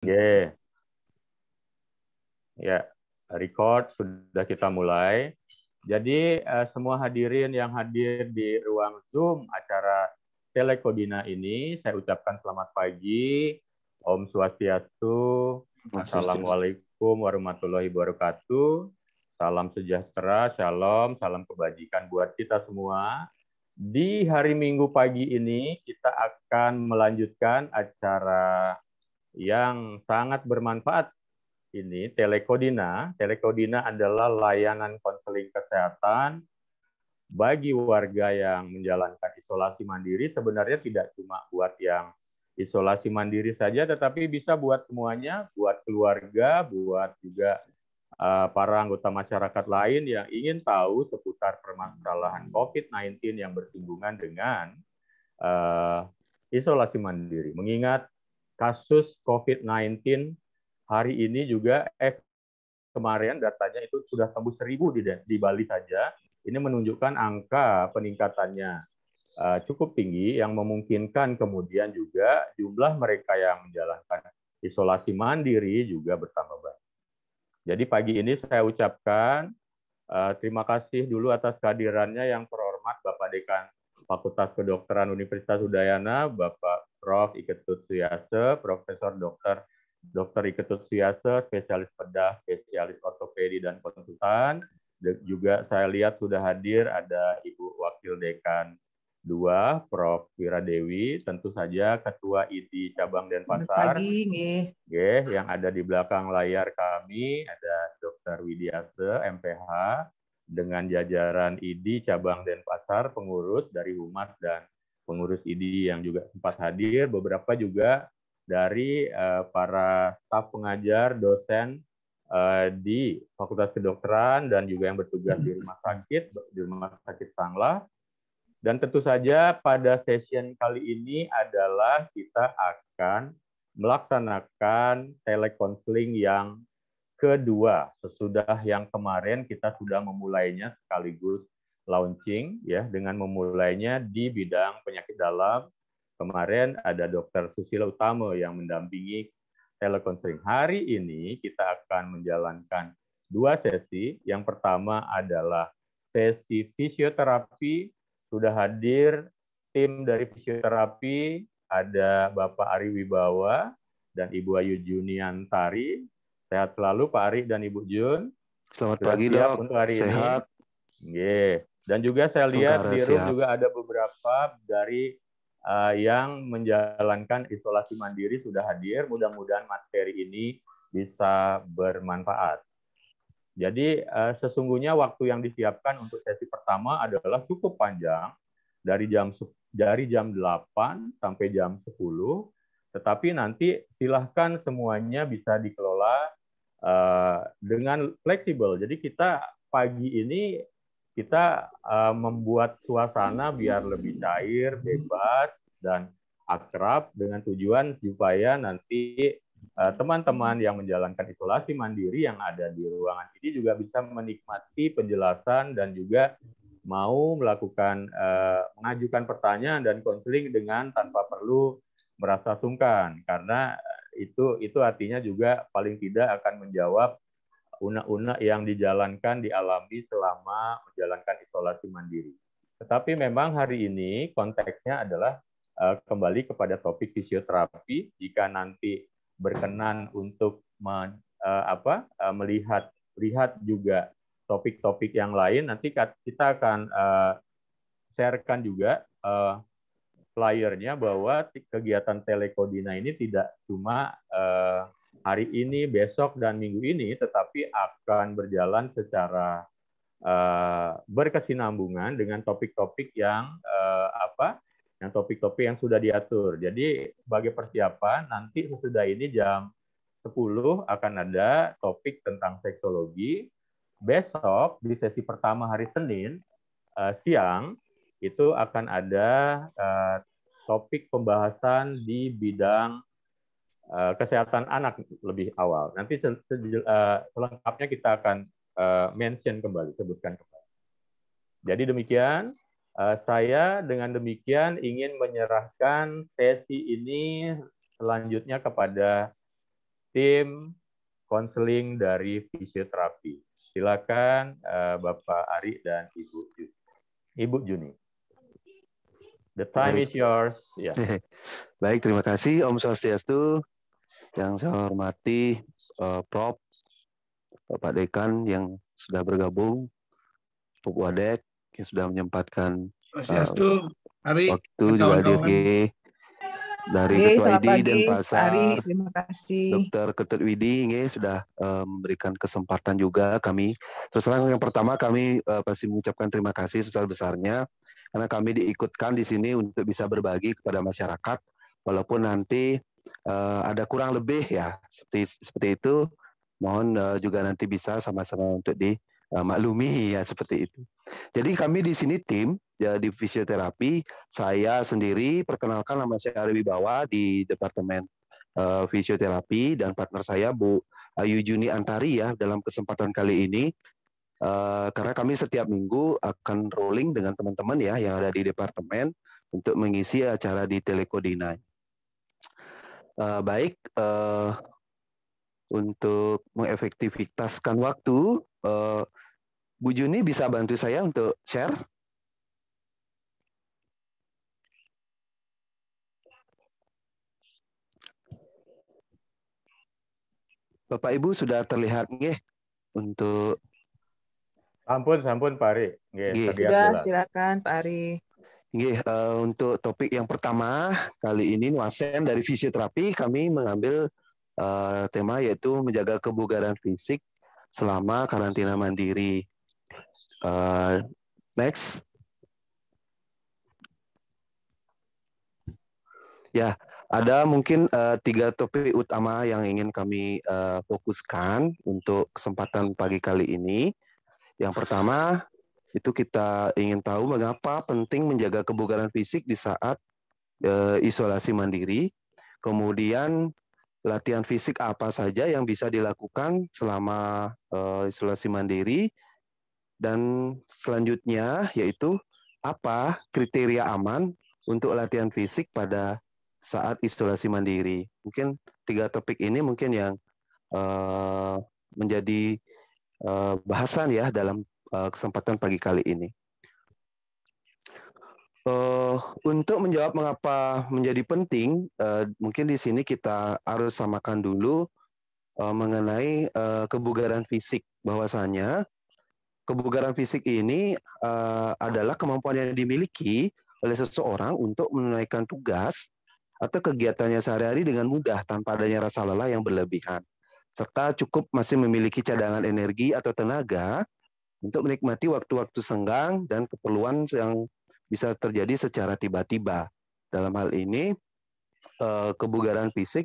Oke, ya, record sudah kita mulai. Jadi semua hadirin yang hadir di ruang Zoom acara Telekodina ini, saya ucapkan selamat pagi, Om Swastiastu, Assalamualaikum warahmatullahi wabarakatuh, salam sejahtera, shalom, salam kebajikan buat kita semua. Di hari Minggu pagi ini kita akan melanjutkan acara yang sangat bermanfaat ini, Telekodina. Telekodina adalah layanan konseling kesehatan bagi warga yang menjalankan isolasi mandiri. Sebenarnya tidak cuma buat yang isolasi mandiri saja, tetapi bisa buat semuanya, buat keluarga, buat juga para anggota masyarakat lain yang ingin tahu seputar permasalahan COVID-19 yang bersinggungan dengan isolasi mandiri. Mengingat kasus COVID-19 hari ini juga kemarin datanya itu sudah tembus 1.000 di Bali saja. Ini menunjukkan angka peningkatannya cukup tinggi yang memungkinkan kemudian juga jumlah mereka yang menjalankan isolasi mandiri juga bertambah banyak. Jadi pagi ini saya ucapkan terima kasih dulu atas kehadirannya yang terhormat Bapak Dekan Fakultas Kedokteran Universitas Udayana, Bapak Prof. Iketut Suyase, Profesor Dr. Iketut Suyase, spesialis bedah, spesialis ortopedi dan konsultan. Juga saya lihat sudah hadir ada Ibu Wakil Dekan 2, Prof. Wiradewi, tentu saja Ketua ID Cabang Denpasar. Pagi, Yang ada di belakang layar kami ada Dr. Widiase, MPH, dengan jajaran ID Cabang Denpasar, pengurus dari Humas dan pengurus ID yang juga sempat hadir, beberapa juga dari para staf pengajar, dosen di Fakultas Kedokteran dan juga yang bertugas di Rumah Sakit Sanglah. Dan tentu saja pada session kali ini adalah kita akan melaksanakan telekonseling yang kedua sesudah yang kemarin kita sudah memulainya sekaligus launching ya dengan memulainya di bidang penyakit dalam. Kemarin ada Dr. Susilo Utama yang mendampingi telekonseling. Hari ini kita akan menjalankan 2 sesi. Yang pertama adalah sesi fisioterapi. Sudah hadir tim dari fisioterapi, ada Bapak Ari Wibawa dan Ibu Ayu Juniantari. Sehat selalu Pak Ari dan Ibu Jun. Selamat Sudah pagi siap Dok, untuk hari sehat. Ini. Dan juga saya lihat Saudara di room siap. juga ada beberapa dari yang menjalankan isolasi mandiri sudah hadir. Mudah-mudahan materi ini bisa bermanfaat. Jadi sesungguhnya waktu yang disiapkan untuk sesi pertama adalah cukup panjang, dari jam 8 sampai jam 10, tetapi nanti silahkan semuanya bisa dikelola dengan fleksibel. Jadi kita pagi ini kita membuat suasana biar lebih cair, bebas, dan akrab dengan tujuan supaya nanti teman-teman yang menjalankan isolasi mandiri yang ada di ruangan ini juga bisa menikmati penjelasan dan juga mau melakukan mengajukan pertanyaan dan konseling dengan tanpa perlu merasa sungkan, karena itu artinya juga paling tidak akan menjawab unek-unek yang dijalankan dialami selama menjalankan isolasi mandiri. Tetapi memang hari ini konteksnya adalah kembali kepada topik fisioterapi. Jika nanti berkenan untuk melihat juga topik-topik yang lain, nanti kita akan sharekan juga flyernya bahwa kegiatan Telekodina ini tidak cuma hari ini, besok, dan minggu ini, tetapi akan berjalan secara berkesinambungan dengan topik-topik yang topik-topik yang sudah diatur. Jadi sebagai persiapan nanti sesudah ini jam 10 akan ada topik tentang seksologi. Besok di sesi pertama hari Senin siang itu akan ada topik pembahasan di bidang kesehatan anak lebih awal. Nanti selengkapnya kita akan mention kembali, sebutkan kembali. Jadi demikian, saya dengan demikian ingin menyerahkan sesi ini selanjutnya kepada tim konseling dari fisioterapi. Silakan Bapak Ari dan Ibu Juni. The time is yours. Ya. Baik, terima kasih Om Swastiastu. Yang saya hormati Prof, Bapak Dekan yang sudah bergabung, Prof Wadek yang sudah menyempatkan waktu juga hadir dari Ketua ID dan Pasar, terima kasih. Dr. Ketut Widi sudah memberikan kesempatan juga kami. Terus terang yang pertama kami pasti mengucapkan terima kasih sebesar-besarnya karena kami diikutkan di sini untuk bisa berbagi kepada masyarakat, walaupun nanti ada kurang lebih ya seperti itu. Mohon juga nanti bisa sama-sama untuk dimaklumi ya seperti itu. Jadi kami di sini tim ya, di fisioterapi, saya sendiri perkenalkan nama saya Ari Wibawa di Departemen Fisioterapi dan partner saya Bu Ayu Juni Antari ya dalam kesempatan kali ini. Karena kami setiap minggu akan rolling dengan teman-teman ya yang ada di departemen untuk mengisi acara di Telekodina. Baik, untuk mengefektivitaskan waktu, Bu Juni bisa bantu saya untuk share? Bapak Ibu sudah terlihat nggih untuk Sampun Pak Ari. Nggih, terlihat Sudah, jelas. silakan Pak Ari. Nggih, untuk topik yang pertama kali ini Wasen dari fisioterapi kami mengambil tema yaitu menjaga kebugaran fisik selama karantina mandiri. Next. Ya, ada mungkin 3 topik utama yang ingin kami fokuskan untuk kesempatan pagi kali ini. Yang pertama, itu kita ingin tahu mengapa penting menjaga kebugaran fisik di saat isolasi mandiri. Kemudian, latihan fisik apa saja yang bisa dilakukan selama isolasi mandiri. Dan selanjutnya, yaitu apa kriteria aman untuk latihan fisik pada saat isolasi mandiri. Mungkin 3 topik ini mungkin yang menjadi bahasan ya dalam kesempatan pagi kali ini. Untuk menjawab mengapa menjadi penting, mungkin di sini kita harus samakan dulu mengenai kebugaran fisik. Bahwasanya kebugaran fisik ini adalah kemampuan yang dimiliki oleh seseorang untuk menunaikan tugas atau kegiatannya sehari-hari dengan mudah tanpa adanya rasa lelah yang berlebihan, serta cukup masih memiliki cadangan energi atau tenaga untuk menikmati waktu-waktu senggang dan keperluan yang bisa terjadi secara tiba-tiba. Dalam hal ini, kebugaran fisik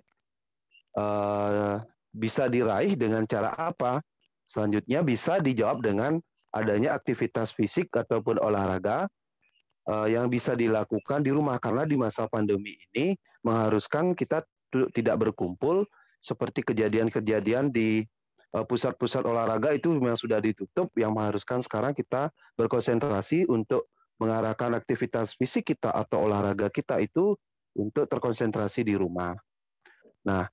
bisa diraih dengan cara apa? Selanjutnya bisa dijawab dengan adanya aktivitas fisik ataupun olahraga yang bisa dilakukan di rumah, karena di masa pandemi ini mengharuskan kita tidak berkumpul seperti kejadian-kejadian di pusat-pusat olahraga itu memang sudah ditutup, yang mengharuskan sekarang kita berkonsentrasi untuk mengarahkan aktivitas fisik kita atau olahraga kita itu untuk terkonsentrasi di rumah. Nah,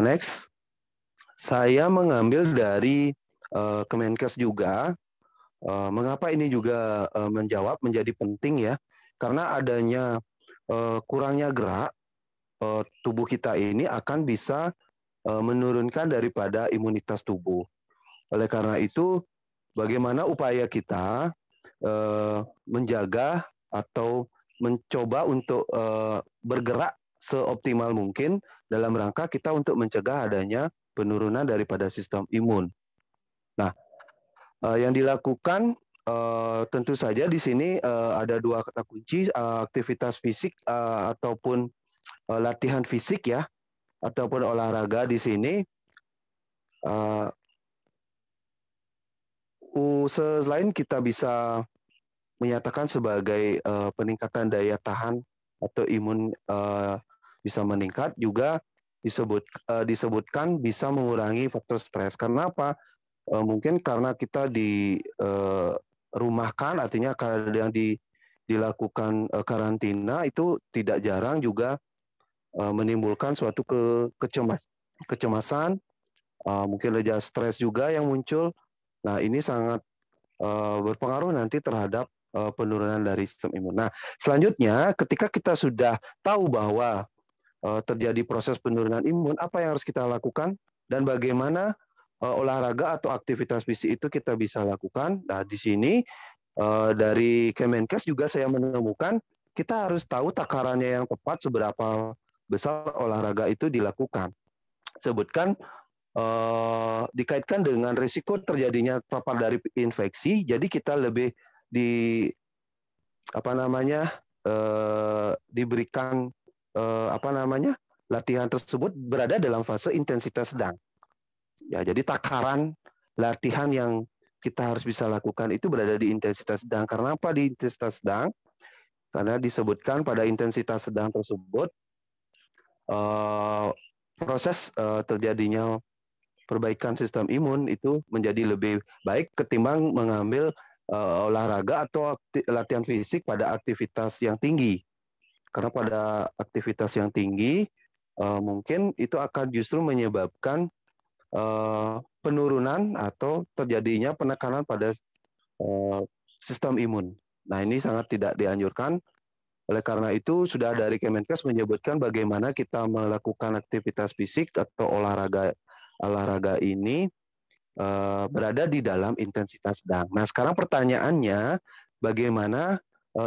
next, saya mengambil dari Kemenkes juga. Mengapa ini juga menjadi penting ya? Karena adanya kurangnya gerak tubuh kita ini akan bisa menurunkan daripada imunitas tubuh. Oleh karena itu, bagaimana upaya kita menjaga atau mencoba untuk bergerak seoptimal mungkin dalam rangka kita untuk mencegah adanya penurunan daripada sistem imun. Nah, yang dilakukan tentu saja di sini ada 2 kata kunci, aktivitas fisik ataupun latihan fisik ya, ataupun olahraga di sini. Selain kita bisa menyatakan sebagai peningkatan daya tahan atau imun bisa meningkat, juga disebutkan bisa mengurangi faktor stres. Karena apa? Mungkin karena kita dirumahkan, artinya kadang dilakukan karantina itu tidak jarang juga menimbulkan suatu kecemasan, mungkin ada stres juga yang muncul. Nah, ini sangat berpengaruh nanti terhadap penurunan dari sistem imun. Nah, selanjutnya ketika kita sudah tahu bahwa terjadi proses penurunan imun, apa yang harus kita lakukan dan bagaimana olahraga atau aktivitas fisik itu kita bisa lakukan. Nah, di sini dari Kemenkes juga saya menemukan kita harus tahu takarannya yang tepat seberapa besar olahraga itu dilakukan. Sebutkan dikaitkan dengan risiko terjadinya terpapar dari infeksi, jadi kita lebih diberikan latihan tersebut berada dalam fase intensitas sedang. Ya, jadi takaran latihan yang kita harus bisa lakukan itu berada di intensitas sedang. Karena apa di intensitas sedang? Karena disebutkan pada intensitas sedang tersebut proses terjadinya perbaikan sistem imun itu menjadi lebih baik ketimbang mengambil olahraga atau latihan fisik pada aktivitas yang tinggi. Karena pada aktivitas yang tinggi mungkin itu akan justru menyebabkan penurunan atau terjadinya penekanan pada sistem imun. Nah, ini sangat tidak dianjurkan. Oleh karena itu, sudah dari Kemenkes menyebutkan bagaimana kita melakukan aktivitas fisik atau olahraga ini berada di dalam intensitas sedang. Nah, sekarang pertanyaannya, bagaimana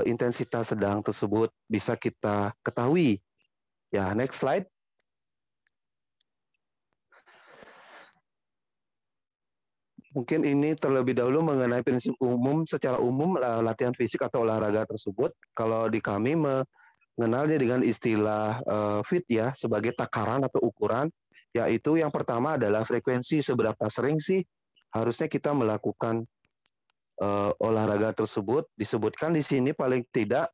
intensitas sedang tersebut bisa kita ketahui? Ya, next slide. Mungkin ini terlebih dahulu mengenai prinsip umum, secara umum latihan fisik atau olahraga tersebut. Kalau di kami mengenalnya dengan istilah FIT ya, sebagai takaran atau ukuran, yaitu yang pertama adalah frekuensi, seberapa sering sih harusnya kita melakukan olahraga tersebut. Disebutkan di sini paling tidak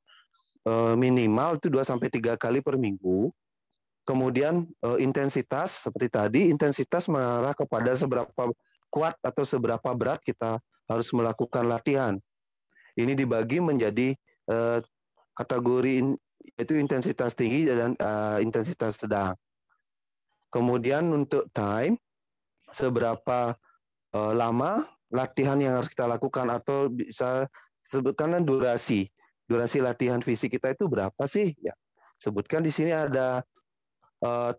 minimal itu 2-3 kali per minggu. Kemudian intensitas, seperti tadi, intensitas mengarah kepada seberapa kuat atau seberapa berat kita harus melakukan latihan. Ini dibagi menjadi kategori, yaitu intensitas tinggi dan intensitas sedang. Kemudian untuk time, seberapa lama latihan yang harus kita lakukan, atau bisa sebutkan durasi latihan fisik kita itu berapa sih? Ya, sebutkan di sini ada 30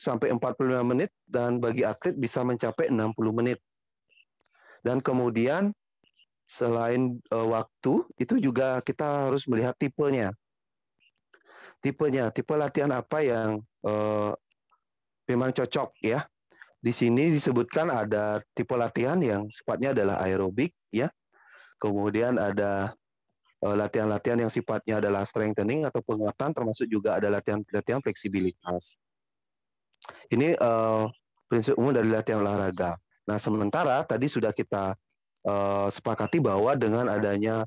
sampai 45 menit dan bagi atlet bisa mencapai 60 menit. Dan kemudian selain waktu itu juga kita harus melihat tipenya. Tipe latihan apa yang memang cocok ya. Di sini disebutkan ada tipe latihan yang sifatnya adalah aerobik ya. Kemudian ada latihan-latihan yang sifatnya adalah strengthening atau penguatan, termasuk juga ada latihan fleksibilitas. Ini prinsip umum dari latihan olahraga. Nah, sementara tadi sudah kita sepakati bahwa dengan adanya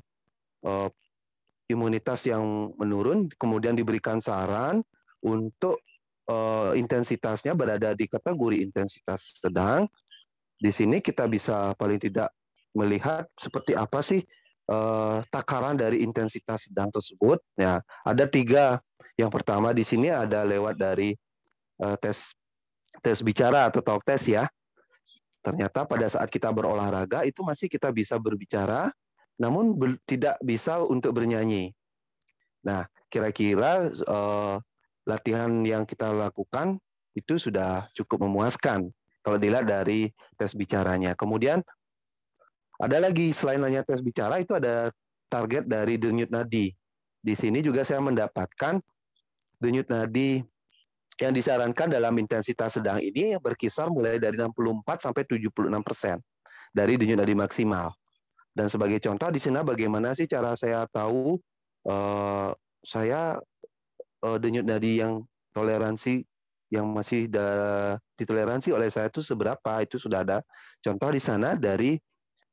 imunitas yang menurun, kemudian diberikan saran untuk intensitasnya berada di kategori intensitas sedang. Di sini kita bisa paling tidak melihat seperti apa sih takaran dari intensitas sedang tersebut. Ya, ada 3. Yang pertama di sini ada lewat dari tes bicara atau talk test ya. Ternyata pada saat kita berolahraga itu masih kita bisa berbicara, namun tidak bisa untuk bernyanyi. Nah, kira-kira latihan yang kita lakukan itu sudah cukup memuaskan kalau dilihat dari tes bicaranya. Kemudian ada lagi selain hanya tes bicara, itu ada target dari denyut nadi. Di sini juga saya mendapatkan denyut nadi yang disarankan dalam intensitas sedang ini berkisar mulai dari 64 sampai 76% dari denyut nadi maksimal. Dan sebagai contoh di sini bagaimana sih cara saya tahu saya denyut nadi yang toleransi yang masih ditoleransi oleh saya itu seberapa, itu sudah ada contoh di sana dari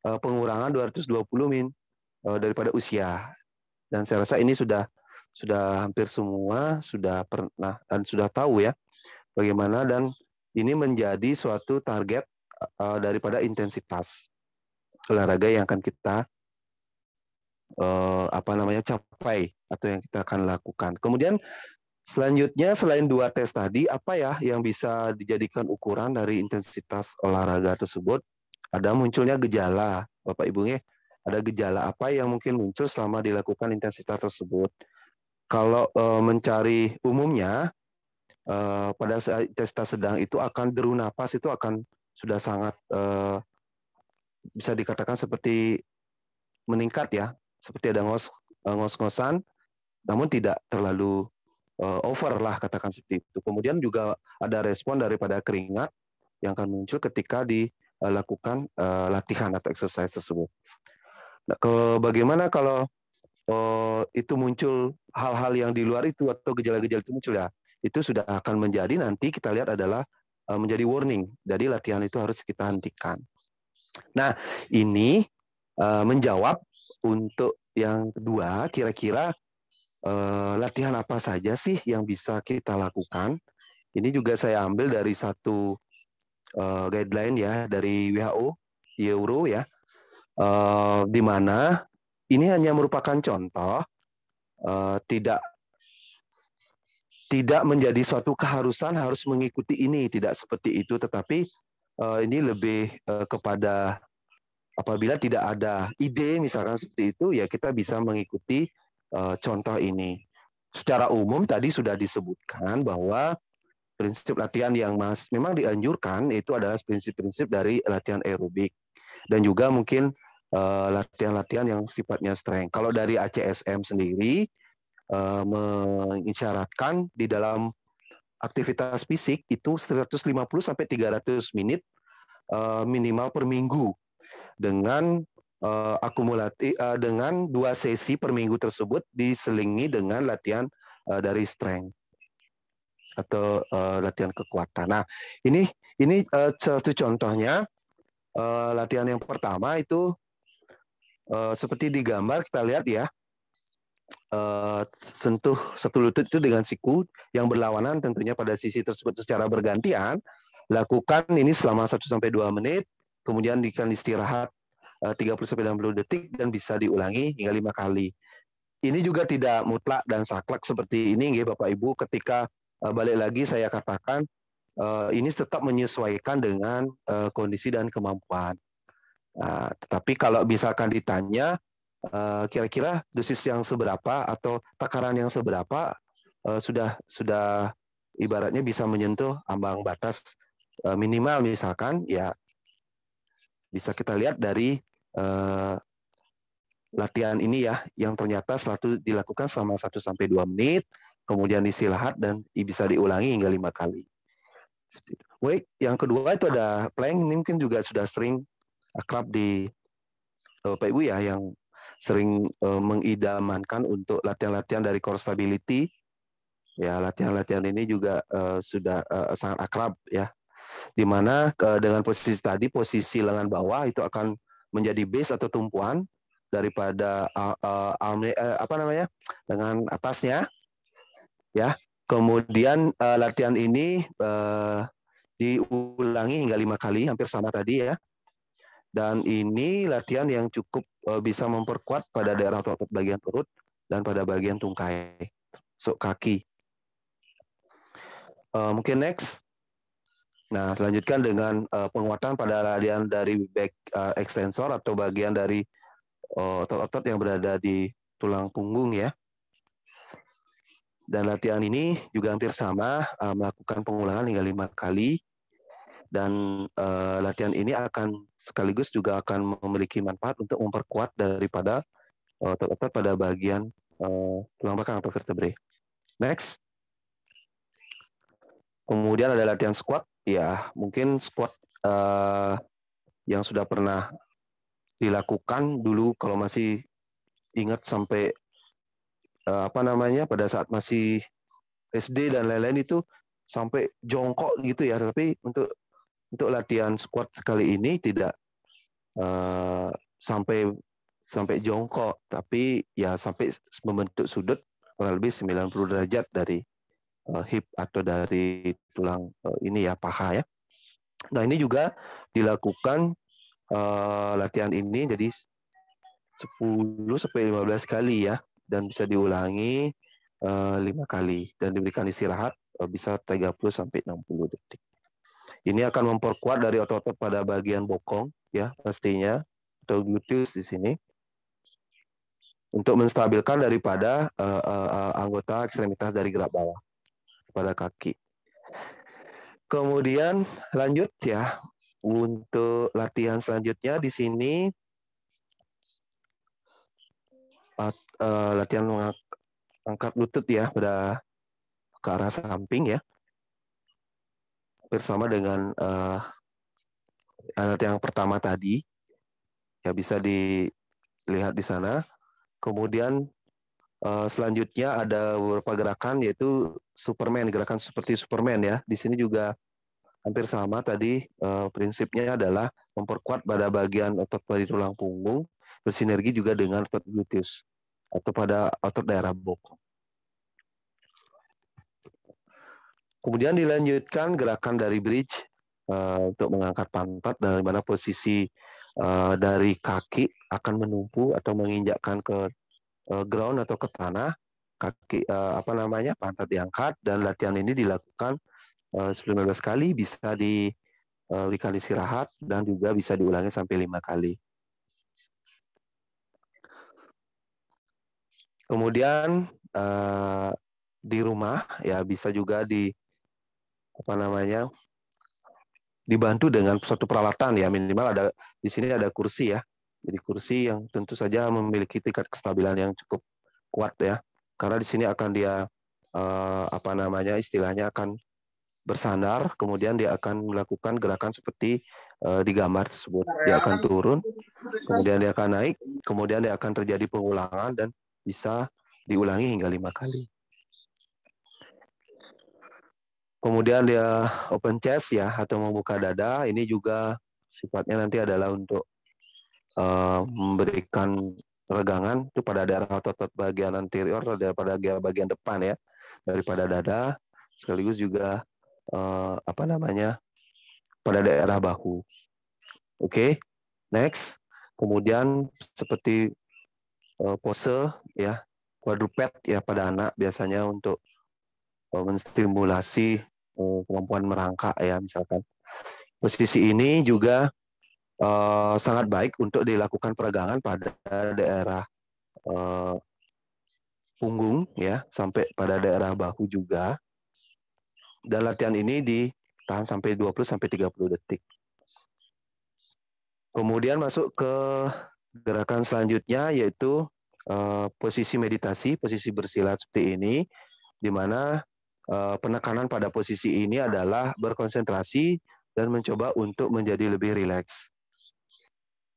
pengurangan 220 min daripada usia. Dan saya rasa ini sudah hampir semua sudah pernah dan sudah tahu ya bagaimana, dan ini menjadi suatu target daripada intensitas olahraga yang akan kita capai atau yang kita akan lakukan. Kemudian Selanjutnya, selain 2 tes tadi, apa ya yang bisa dijadikan ukuran dari intensitas olahraga tersebut? Ada munculnya gejala, Bapak Ibu ya. Ada gejala apa yang mungkin muncul selama dilakukan intensitas tersebut? Kalau mencari umumnya, pada saat intensitas sedang itu akan deru napas itu akan sudah sangat bisa dikatakan seperti meningkat ya, seperti ada ngos-ngosan, namun tidak terlalu over lah katakan seperti itu. Kemudian juga ada respon daripada keringat yang akan muncul ketika dilakukan latihan atau exercise tersebut. Nah, bagaimana kalau itu muncul hal-hal yang di luar itu atau gejala-gejala itu muncul ya, itu sudah akan menjadi nanti kita lihat adalah menjadi warning. Jadi latihan itu harus kita hentikan. Nah, ini menjawab untuk yang kedua, kira-kira latihan apa saja sih yang bisa kita lakukan. Ini juga saya ambil dari satu guideline ya dari WHO, Euro ya, di mana ini hanya merupakan contoh, tidak menjadi suatu keharusan harus mengikuti ini, tidak seperti itu, tetapi ini lebih kepada apabila tidak ada ide misalkan seperti itu, ya kita bisa mengikuti contoh ini. Secara umum tadi sudah disebutkan bahwa prinsip latihan yang memang dianjurkan itu adalah prinsip-prinsip dari latihan aerobik dan juga mungkin latihan-latihan yang sifatnya strength. Kalau dari ACSM sendiri mengisyaratkan di dalam aktivitas fisik itu 150 sampai 300 menit minimal per minggu dengan akumulatif dengan 2 sesi per minggu tersebut diselingi dengan latihan dari strength atau latihan kekuatan. Nah, ini satu contohnya latihan yang pertama itu seperti di gambar kita lihat ya, sentuh satu lutut itu dengan siku yang berlawanan tentunya pada sisi tersebut secara bergantian. Lakukan ini selama 1-2 menit, kemudian akan istirahat 30-60 detik dan bisa diulangi hingga 5 kali. Ini juga tidak mutlak dan saklek seperti ini ya Bapak Ibu, ketika balik lagi saya katakan ini tetap menyesuaikan dengan kondisi dan kemampuan. Tetapi kalau misalkan ditanya kira-kira dosis yang seberapa atau takaran yang seberapa sudah ibaratnya bisa menyentuh ambang batas minimal misalkan ya bisa kita lihat dari latihan ini ya yang ternyata selalu dilakukan selama 1-2 menit, kemudian istirahat dan bisa diulangi hingga 5 kali. Baik, yang kedua itu ada plank, ini mungkin juga sudah sering akrab di Bapak Ibu ya yang sering mengidamankan untuk latihan-latihan dari core stability. Ya, latihan-latihan ini juga sudah sangat akrab ya. Di mana dengan posisi tadi, posisi lengan bawah itu akan menjadi base atau tumpuan daripada lengan atasnya ya. Kemudian latihan ini diulangi hingga 5 kali, hampir sama tadi ya. Dan ini latihan yang cukup bisa memperkuat pada daerah otot bagian perut dan pada bagian tungkai, kaki. Mungkin next. Nah, selanjutkan dengan penguatan pada latihan dari back extensor atau bagian dari otot-otot yang berada di tulang punggung ya. Dan latihan ini juga hampir sama, melakukan pengulangan hingga 5 kali. Dan latihan ini akan sekaligus juga akan memiliki manfaat untuk memperkuat daripada otot-otot pada bagian tulang belakang atau vertebrae. Next. Kemudian ada latihan squat. Ya, mungkin squat yang sudah pernah dilakukan dulu kalau masih ingat sampai pada saat masih SD dan lain-lain itu sampai jongkok gitu ya. Tapi untuk latihan squat kali ini tidak sampai jongkok, tapi ya sampai membentuk sudut kurang lebih 90 derajat dari hip atau dari tulang ini ya, paha ya. Nah, ini juga dilakukan latihan ini jadi 10-15 kali ya, dan bisa diulangi 5 kali dan diberikan istirahat bisa 30-60 detik. Ini akan memperkuat dari otot-otot pada bagian bokong ya pastinya atau gluteus di sini untuk menstabilkan daripada anggota ekstremitas dari gerak bawah pada kaki. Kemudian lanjut ya untuk latihan selanjutnya di sini latihan mengangkat lutut ya pada ke arah samping ya bersama dengan alat yang pertama tadi ya bisa dilihat di sana. Kemudian selanjutnya ada beberapa gerakan yaitu Superman, gerakan seperti Superman ya. Di sini juga hampir sama tadi prinsipnya adalah memperkuat pada bagian otot pada tulang punggung bersinergi juga dengan otot gluteus atau pada otot daerah bokong. Kemudian dilanjutkan gerakan dari bridge untuk mengangkat pantat dari mana posisi dari kaki akan menumpu atau menginjakkan ke ground atau ke tanah, kaki pantat diangkat dan latihan ini dilakukan 15 kali, bisa dikali istirahat dan juga bisa diulangi sampai 5 kali. Kemudian di rumah ya bisa juga dibantu dengan suatu peralatan ya, minimal ada di sini ada kursi ya. Jadi kursi yang tentu saja memiliki tingkat kestabilan yang cukup kuat ya. Karena di sini akan dia istilahnya akan bersandar, kemudian dia akan melakukan gerakan seperti di gambar tersebut. Dia akan turun, kemudian dia akan naik, kemudian dia akan terjadi pengulangan dan bisa diulangi hingga 5 kali. Kemudian dia open chest ya atau membuka dada. Ini juga sifatnya nanti adalah untuk memberikan regangan itu pada daerah otot bagian anterior daripada bagian depan ya daripada dada, sekaligus juga pada daerah bahu. Oke, next. Kemudian seperti pose ya quadruped ya pada anak biasanya untuk menstimulasi kemampuan merangkak ya misalkan. Posisi ini juga sangat baik untuk dilakukan peregangan pada daerah punggung ya sampai pada daerah bahu juga. Dan latihan ini ditahan sampai 20-30 detik. Kemudian masuk ke gerakan selanjutnya yaitu posisi meditasi, posisi bersilat seperti ini, di mana penekanan pada posisi ini adalah berkonsentrasi dan mencoba untuk menjadi lebih rileks.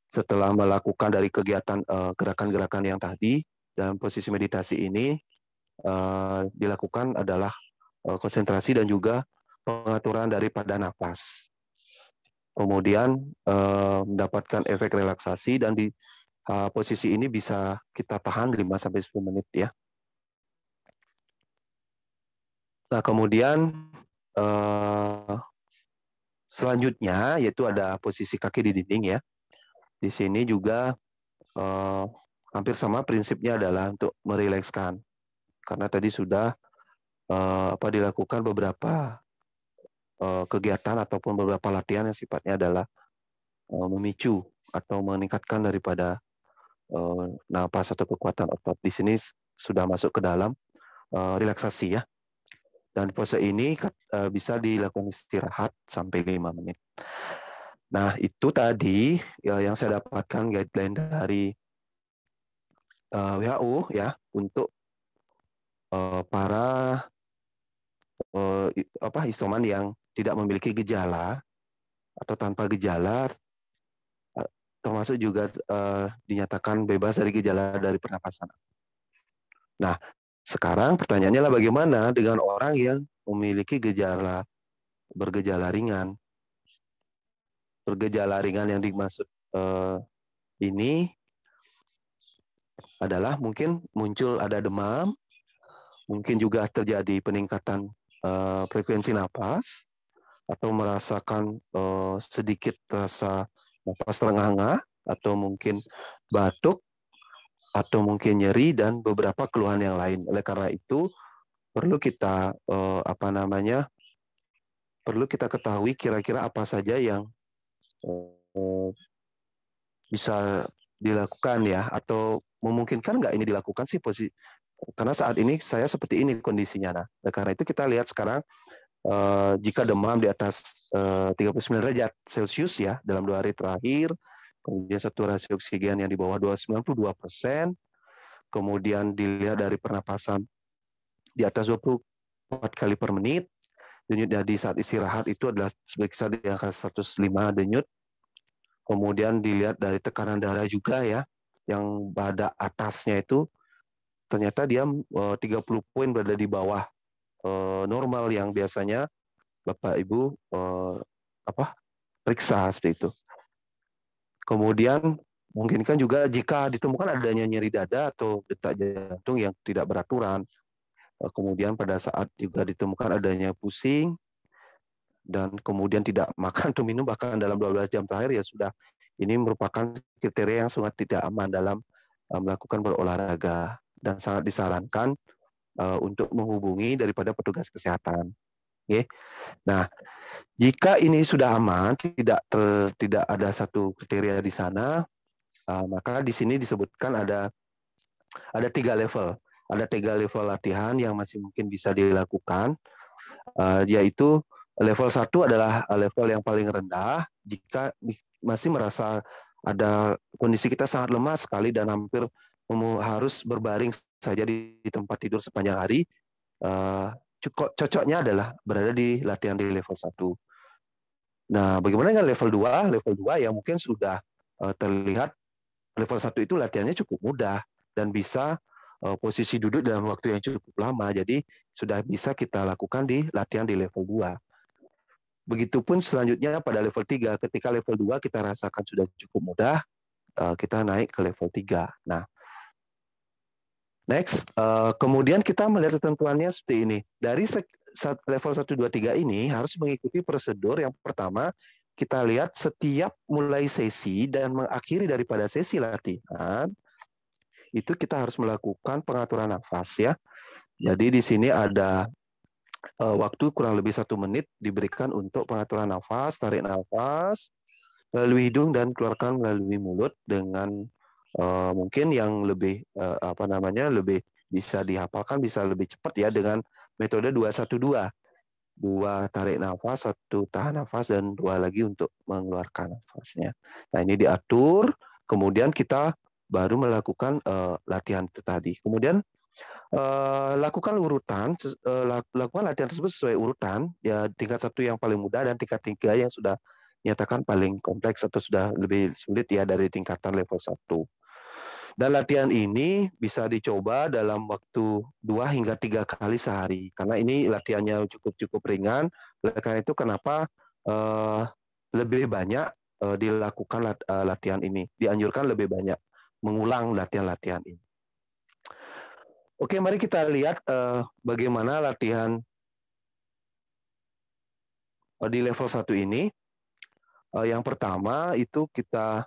Setelah melakukan dari kegiatan gerakan-gerakan yang tadi, dalam posisi meditasi ini dilakukan adalah konsentrasi dan juga pengaturan daripada nafas. Kemudian mendapatkan efek relaksasi dan di posisi ini bisa kita tahan 5-10 menit ya. Nah, kemudian selanjutnya yaitu ada posisi kaki di dinding ya. Di sini juga hampir sama prinsipnya adalah untuk merilekskan. Karena tadi sudah dilakukan beberapa kegiatan ataupun beberapa latihan yang sifatnya adalah memicu atau meningkatkan daripada napas atau kekuatan otot. Di sini sudah masuk ke dalam relaksasi ya. Dan pose ini bisa dilakukan istirahat sampai 5 menit. Nah, itu tadi ya, yang saya dapatkan guideline dari WHO ya untuk para isoman yang tidak memiliki gejala atau tanpa gejala, termasuk juga dinyatakan bebas dari gejala dari pernapasan. Nah, sekarang pertanyaannya lah bagaimana dengan orang yang memiliki bergejala ringan. Bergejala ringan yang dimaksud ini adalah mungkin muncul ada demam, mungkin juga terjadi peningkatan frekuensi napas, atau merasakan sedikit rasa napas terengah-engah, atau mungkin batuk, atau mungkin nyeri dan beberapa keluhan yang lain. Oleh karena itu perlu kita perlu kita ketahui kira-kira apa saja yang bisa dilakukan ya, atau memungkinkan nggak ini dilakukan sih karena saat ini saya seperti ini kondisinya. Nah, karena itu kita lihat sekarang jika demam di atas 39 derajat Celcius ya dalam 2 hari terakhir, kemudian saturasi oksigen yang di bawah 92%, kemudian dilihat dari pernapasan di atas 24 kali per menit, denyut di saat istirahat itu adalah sebesar di angka 105 denyut. Kemudian dilihat dari tekanan darah juga ya, yang pada atasnya itu ternyata dia 30 poin berada di bawah normal yang biasanya Bapak Ibu periksa seperti itu. Kemudian mungkin kan juga jika ditemukan adanya nyeri dada atau detak jantung yang tidak beraturan, kemudian pada saat juga ditemukan adanya pusing, dan kemudian tidak makan atau minum bahkan dalam 12 jam terakhir, ya sudah, ini merupakan kriteria yang sangat tidak aman dalam melakukan berolahraga dan sangat disarankan untuk menghubungi daripada petugas kesehatan. Okay. Nah, jika ini sudah aman, tidak ada satu kriteria di sana, maka di sini disebutkan ada 3 level. Ada 3 level latihan yang masih mungkin bisa dilakukan, yaitu level 1 adalah level yang paling rendah jika masih merasa ada kondisi kita sangat lemah sekali dan hampir harus berbaring saja di tempat tidur sepanjang hari. Cocoknya adalah berada di latihan di level 1. Nah, bagaimana dengan level 2? Level 2 yang mungkin sudah terlihat level 1 itu latihannya cukup mudah dan bisa posisi duduk dalam waktu yang cukup lama. Jadi sudah bisa kita lakukan di latihan di level 2. Begitupun selanjutnya pada level 3. Ketika level 2 kita rasakan sudah cukup mudah, kita naik ke level 3. Nah, next, kemudian kita melihat ketentuannya seperti ini. Dari level 1, 2, 3 ini harus mengikuti prosedur. Yang pertama, kita lihat setiap mulai sesi dan mengakhiri daripada sesi latihan, itu kita harus melakukan pengaturan nafas ya. Jadi di sini ada waktu kurang lebih 1 menit diberikan untuk pengaturan nafas, tarik nafas melalui hidung dan keluarkan melalui mulut dengan mungkin yang lebih lebih bisa dihafalkan, bisa lebih cepat ya dengan metode 2-1-2. 2 tarik nafas, 1 tahan nafas, dan 2 lagi untuk mengeluarkan nafasnya. Nah, ini diatur, kemudian kita baru melakukan latihan itu tadi. Kemudian lakukan latihan tersebut sesuai urutan, ya, tingkat 1 yang paling mudah dan tingkat 3 yang sudah nyatakan paling kompleks atau sudah lebih sulit ya dari tingkatan level 1. Dan latihan ini bisa dicoba dalam waktu 2 hingga 3 kali sehari. Karena ini latihannya cukup ringan. Oleh karena itu kenapa lebih banyak dilakukan latihan ini. Dianjurkan lebih banyak mengulang latihan-latihan ini. Oke, mari kita lihat bagaimana latihan di level 1 ini. Yang pertama itu kita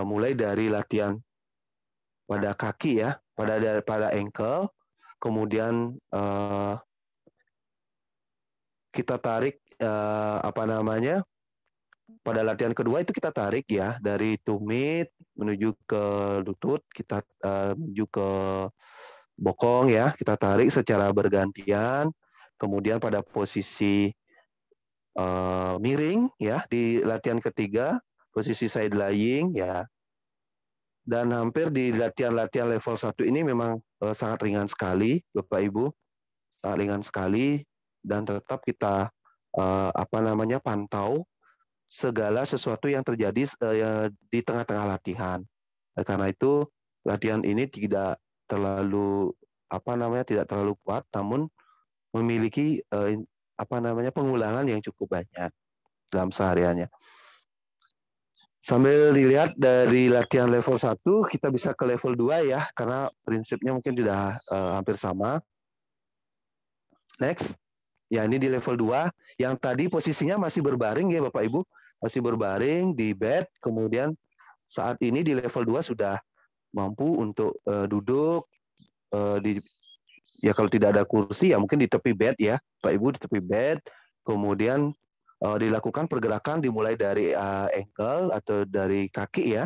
mulai dari latihan pada kaki ya, pada ankle, kemudian kita tarik pada latihan kedua itu kita tarik ya dari tumit menuju ke lutut, kita menuju ke bokong ya, kita tarik secara bergantian. Kemudian pada posisi miring ya di latihan ketiga, posisi side lying ya. Dan hampir di latihan-latihan level 1 ini memang sangat ringan sekali, Bapak Ibu. Sangat ringan sekali, dan tetap kita pantau segala sesuatu yang terjadi di tengah-tengah latihan. Karena itu latihan ini tidak terlalu kuat, namun memiliki pengulangan yang cukup banyak dalam sehariannya. Sambil dilihat dari latihan level 1, kita bisa ke level 2 ya, karena prinsipnya mungkin sudah hampir sama. Next, ya ini di level 2, yang tadi posisinya masih berbaring ya Bapak Ibu, masih berbaring di bed, kemudian saat ini di level 2 sudah mampu untuk duduk di, ya kalau tidak ada kursi ya mungkin di tepi bed ya Pak Ibu, di tepi bed, kemudian dilakukan pergerakan dimulai dari ankle atau dari kaki ya,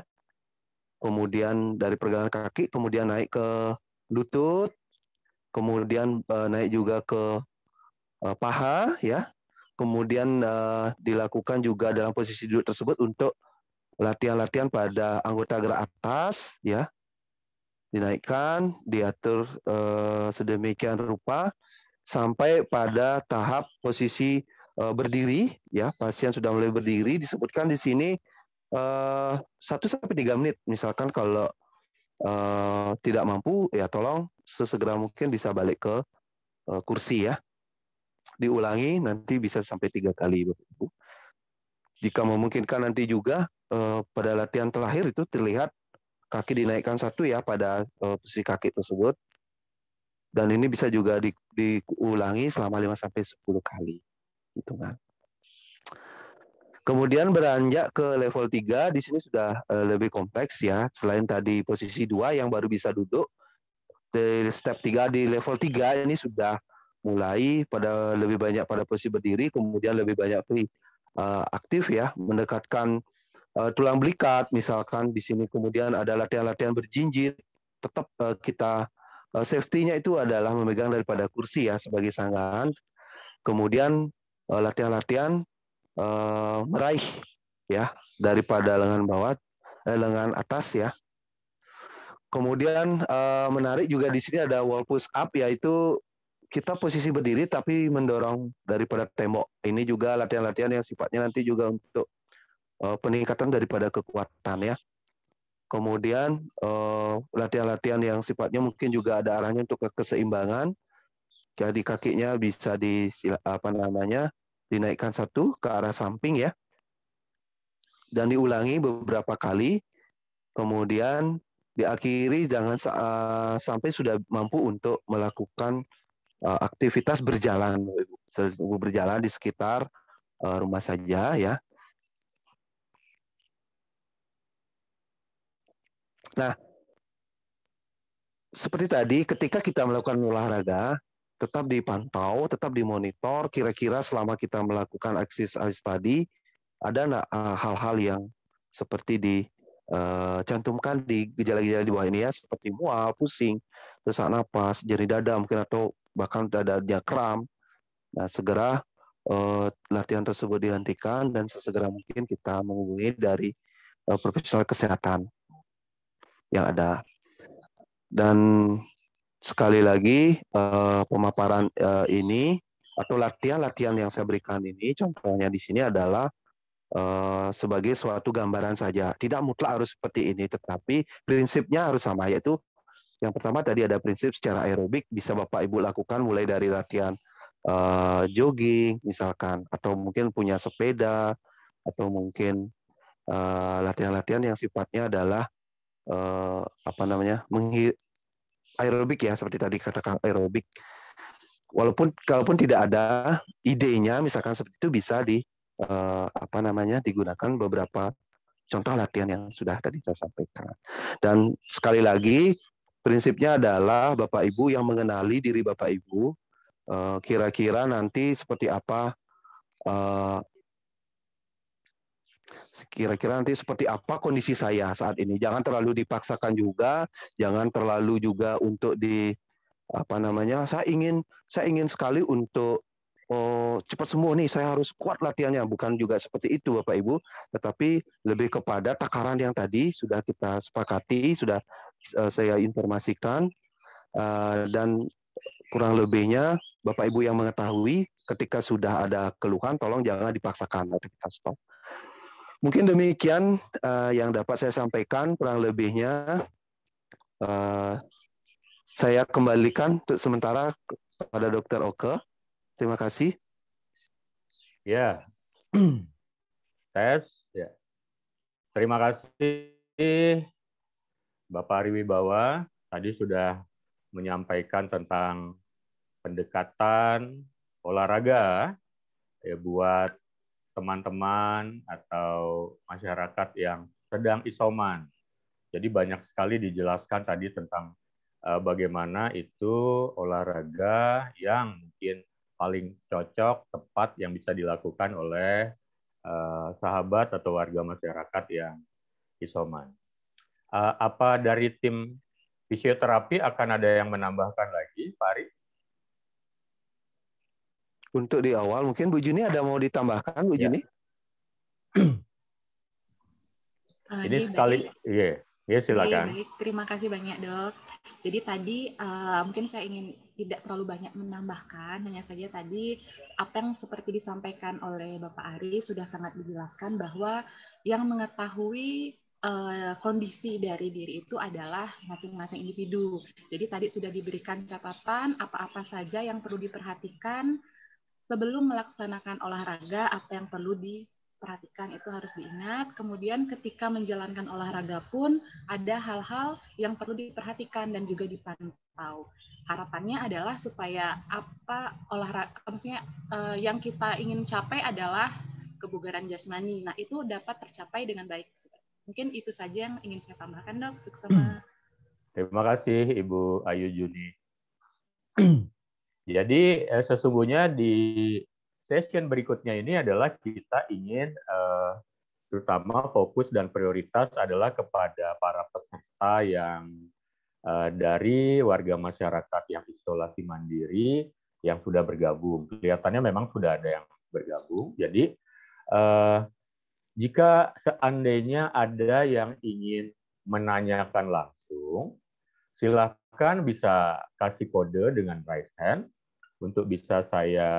kemudian dari pergelangan kaki kemudian naik ke lutut, kemudian naik juga ke paha ya, kemudian dilakukan juga dalam posisi duduk tersebut untuk latihan-latihan pada anggota gerak atas ya, dinaikkan, diatur sedemikian rupa sampai pada tahap posisi berdiri ya, pasien sudah mulai berdiri, disebutkan di sini 1 sampai 3 menit. Misalkan kalau tidak mampu ya tolong sesegera mungkin bisa balik ke kursi ya. Diulangi nanti bisa sampai 3 kali Bapak Ibu. Jika memungkinkan nanti juga pada latihan terakhir itu terlihat kaki dinaikkan 1 ya pada posisi kaki tersebut. Dan ini bisa juga diulangi selama 5-10 kali. Gitu kan. Kemudian beranjak ke level 3, di sini sudah lebih kompleks ya. Selain tadi posisi 2 yang baru bisa duduk, di step 3 di level 3 ini sudah mulai pada lebih banyak pada posisi berdiri, kemudian lebih banyak aktif ya, mendekatkan tulang belikat misalkan di sini, kemudian ada latihan-latihan berjinjit, tetap kita safety-nya itu adalah memegang daripada kursi ya sebagai sanggahan, kemudian latihan-latihan meraih ya daripada lengan atas ya. Kemudian menarik juga di sini ada wall push up, yaitu kita posisi berdiri tapi mendorong daripada tembok. Ini juga latihan-latihan yang sifatnya nanti juga untuk peningkatan daripada kekuatan ya. Kemudian latihan-latihan yang sifatnya mungkin juga ada arahnya untuk keseimbangan. Jadi kakinya bisa dinaikkan 1 ke arah samping ya. Dan diulangi beberapa kali. Kemudian diakhiri jangan sampai sudah mampu untuk melakukan aktivitas berjalan di sekitar rumah saja ya. Nah, seperti tadi ketika kita melakukan olahraga tetap dipantau, tetap dimonitor kira-kira selama kita melakukan exercise tadi ada nggak hal-hal yang seperti cantumkan di gejala-gejala di bawah ini ya, seperti mual, pusing, sesak napas, nyeri dada mungkin atau bahkan dadanya kram. Nah, segera latihan tersebut dihentikan dan sesegera mungkin kita menghubungi dari profesional kesehatan yang ada. Dan sekali lagi pemaparan ini atau latihan-latihan yang saya berikan ini contohnya di sini adalah sebagai suatu gambaran saja. Tidak mutlak harus seperti ini, tetapi prinsipnya harus sama, yaitu yang pertama tadi ada prinsip secara aerobik bisa Bapak Ibu lakukan mulai dari latihan jogging misalkan, atau mungkin punya sepeda, atau mungkin latihan-latihan yang sifatnya adalah aerobik ya, seperti tadi katakan aerobik. Kalaupun tidak ada idenya misalkan seperti itu bisa digunakan beberapa contoh latihan yang sudah tadi saya sampaikan. Dan sekali lagi prinsipnya adalah Bapak Ibu yang mengenali diri Bapak Ibu kira-kira nanti seperti apa kondisi saya saat ini. Jangan terlalu dipaksakan juga, jangan terlalu juga untuk saya ingin sekali untuk cepat sembuh nih, saya harus kuat latihannya. Bukan juga seperti itu Bapak Ibu, tetapi lebih kepada takaran yang tadi sudah kita sepakati, sudah saya informasikan, dan kurang lebihnya Bapak Ibu yang mengetahui ketika sudah ada keluhan, tolong jangan dipaksakan atau kita stop. Mungkin demikian yang dapat saya sampaikan, kurang lebihnya saya kembalikan untuk sementara kepada Dr. Oke. Terima kasih. Ya, tes. Ya. Terima kasih Bapak Ari Wibawa. Tadi sudah menyampaikan tentang pendekatan olahraga ya buat teman-teman atau masyarakat yang sedang isoman. Jadi banyak sekali dijelaskan tadi tentang bagaimana itu olahraga yang mungkin paling cocok, tepat yang bisa dilakukan oleh sahabat atau warga masyarakat yang isoman. Apa dari tim fisioterapi akan ada yang menambahkan lagi, Pak Ari? Untuk di awal mungkin Bu Juni ada mau ditambahkan, Bu Ya. Juni? Ini sekali, iya silakan. Baik, terima kasih banyak Dok. Jadi tadi mungkin saya ingin tidak terlalu banyak menambahkan, hanya saja tadi apa yang seperti disampaikan oleh Bapak Ari sudah sangat dijelaskan bahwa yang mengetahui kondisi dari diri itu adalah masing-masing individu. Jadi tadi sudah diberikan catatan apa-apa saja yang perlu diperhatikan sebelum melaksanakan olahraga, apa yang perlu diperhatikan itu harus diingat. Kemudian ketika menjalankan olahraga pun ada hal-hal yang perlu diperhatikan dan juga dipantau. Harapannya adalah supaya apa olahraga, maksudnya yang kita ingin capai adalah kebugaran jasmani. Nah, itu dapat tercapai dengan baik. Mungkin itu saja yang ingin saya tambahkan, Dok. Suksema. Terima kasih, Ibu Ayu Juni. Jadi sesungguhnya di session berikutnya ini adalah kita ingin terutama fokus dan prioritas adalah kepada para peserta yang dari warga masyarakat yang isolasi mandiri yang sudah bergabung. Kelihatannya memang sudah ada yang bergabung. Jadi jika seandainya ada yang ingin menanyakan langsung, silakan bisa kasih kode dengan raise hand untuk bisa saya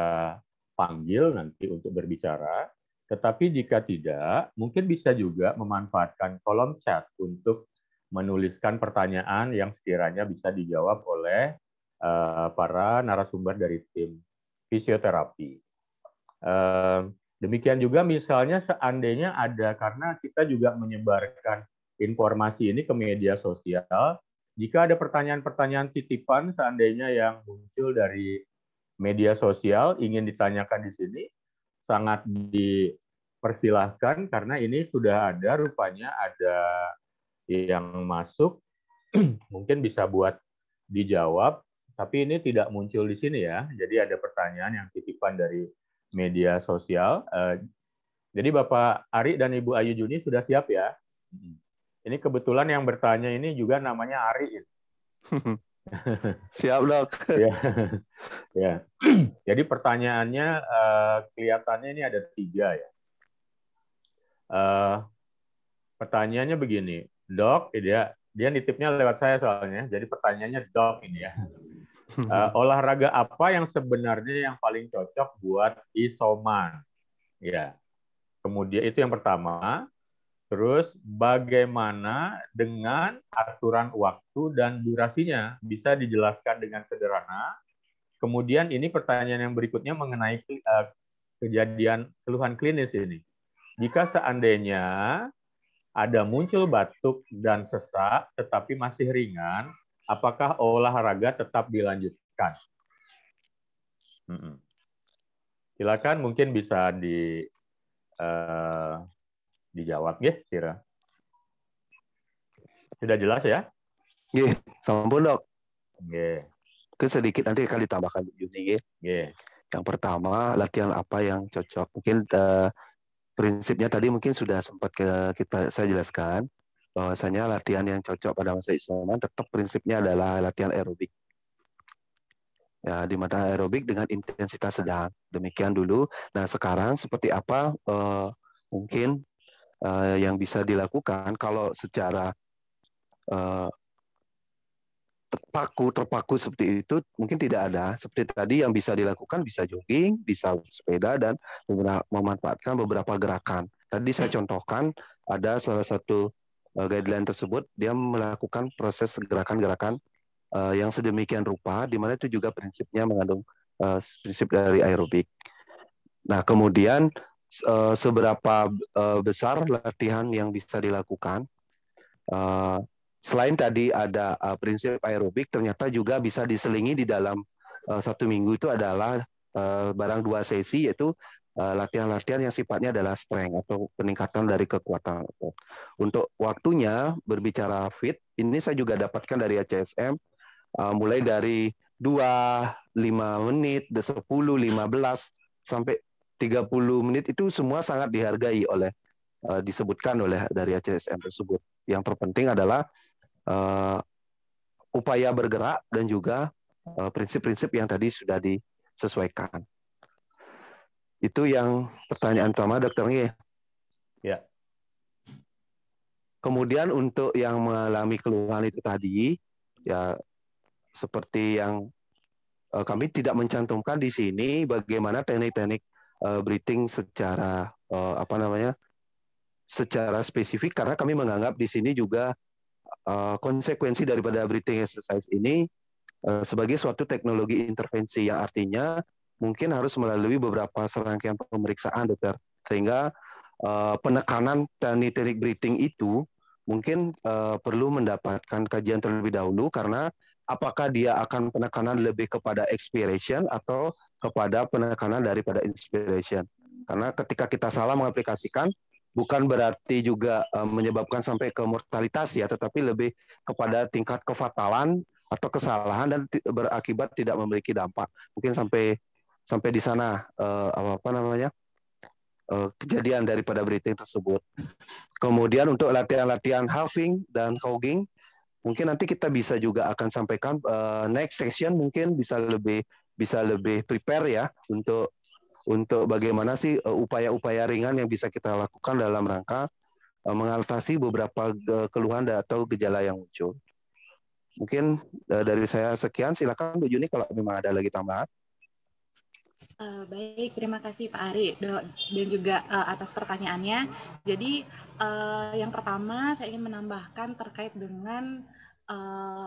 panggil nanti untuk berbicara. Tetapi jika tidak, mungkin bisa juga memanfaatkan kolom chat untuk menuliskan pertanyaan yang sekiranya bisa dijawab oleh para narasumber dari tim fisioterapi. Demikian juga misalnya seandainya ada, karena kita juga menyebarkan informasi ini ke media sosial, jika ada pertanyaan-pertanyaan titipan seandainya yang muncul dari media sosial ingin ditanyakan di sini, sangat dipersilahkan karena ini sudah ada rupanya ada yang masuk, mungkin bisa buat dijawab, tapi ini tidak muncul di sini ya. Jadi ada pertanyaan yang titipan dari media sosial. Jadi Bapak Ari dan Ibu Ayu Juni sudah siap ya? Ini kebetulan yang bertanya ini juga namanya Ari. Siap, Dok. Ya. Ya. Jadi pertanyaannya kelihatannya ini ada 3 ya. Pertanyaannya begini, Dok, dia nitipnya lewat saya soalnya. Jadi pertanyaannya Dok ini ya. Olahraga apa yang sebenarnya yang paling cocok buat isoman? Ya. Kemudian itu yang pertama. Terus bagaimana dengan aturan waktu dan durasinya? Bisa dijelaskan dengan sederhana. Kemudian ini pertanyaan yang berikutnya mengenai kejadian keluhan klinis ini. Jika seandainya ada muncul batuk dan sesak tetapi masih ringan, apakah olahraga tetap dilanjutkan? Silakan mungkin bisa dijawab ya, Sira. Sudah jelas ya? Iya, sampun, Dok. Iya. Mungkin sedikit nanti akan ditambahkan Bu Juni. Iya. Yang pertama, latihan apa yang cocok? Mungkin prinsipnya tadi mungkin sudah sempat saya jelaskan bahwasanya latihan yang cocok pada masa isoman tetap prinsipnya adalah latihan aerobik. Ya, di mana aerobik dengan intensitas sedang. Demikian dulu. Nah, sekarang seperti apa mungkin yang bisa dilakukan kalau secara terpaku seperti itu mungkin tidak ada. Seperti tadi yang bisa dilakukan bisa jogging, bisa sepeda dan memanfaatkan beberapa gerakan. Tadi saya contohkan ada salah satu guideline tersebut, dia melakukan proses gerakan-gerakan yang sedemikian rupa, di mana itu juga prinsipnya mengandung prinsip dari aerobik. Nah, kemudian seberapa besar latihan yang bisa dilakukan? Selain tadi ada prinsip aerobik, ternyata juga bisa diselingi di dalam 1 minggu itu adalah barang 2 sesi, yaitu latihan-latihan yang sifatnya adalah strength atau peningkatan dari kekuatan otot. Untuk waktunya berbicara fit, ini saya juga dapatkan dari ACSM, mulai dari 2, 5 menit, 10, 15, sampai 30 menit itu semua sangat dihargai oleh disebutkan oleh dari ACSM tersebut. Yang terpenting adalah upaya bergerak dan juga prinsip-prinsip yang tadi sudah disesuaikan. Itu yang pertanyaan pertama, Dokter Nge. Ya. Kemudian untuk yang mengalami keluhan itu tadi, ya seperti yang kami tidak mencantumkan di sini bagaimana teknik-teknik breathing secara secara spesifik, karena kami menganggap di sini juga konsekuensi daripada breathing exercise ini sebagai suatu teknologi intervensi yang artinya mungkin harus melalui beberapa serangkaian pemeriksaan, Dokter, sehingga penekanan teknik breathing itu mungkin perlu mendapatkan kajian terlebih dahulu, karena apakah dia akan penekanan lebih kepada expiration atau kepada penekanan daripada inspiration. Karena ketika kita salah mengaplikasikan, bukan berarti juga menyebabkan sampai ke mortalitas ya, tetapi lebih kepada tingkat kefatalan atau kesalahan dan berakibat tidak memiliki dampak. Mungkin sampai di sana kejadian daripada breathing tersebut. Kemudian untuk latihan-latihan halving dan hogging, mungkin nanti kita bisa juga akan sampaikan next session, mungkin bisa lebih prepare ya untuk bagaimana sih upaya-upaya ringan yang bisa kita lakukan dalam rangka mengatasi beberapa keluhan atau gejala yang muncul. Mungkin dari saya sekian, silakan Bu Juni kalau memang ada lagi tambahan. Baik, terima kasih Pak Ari dan juga atas pertanyaannya. Jadi yang pertama saya ingin menambahkan terkait dengan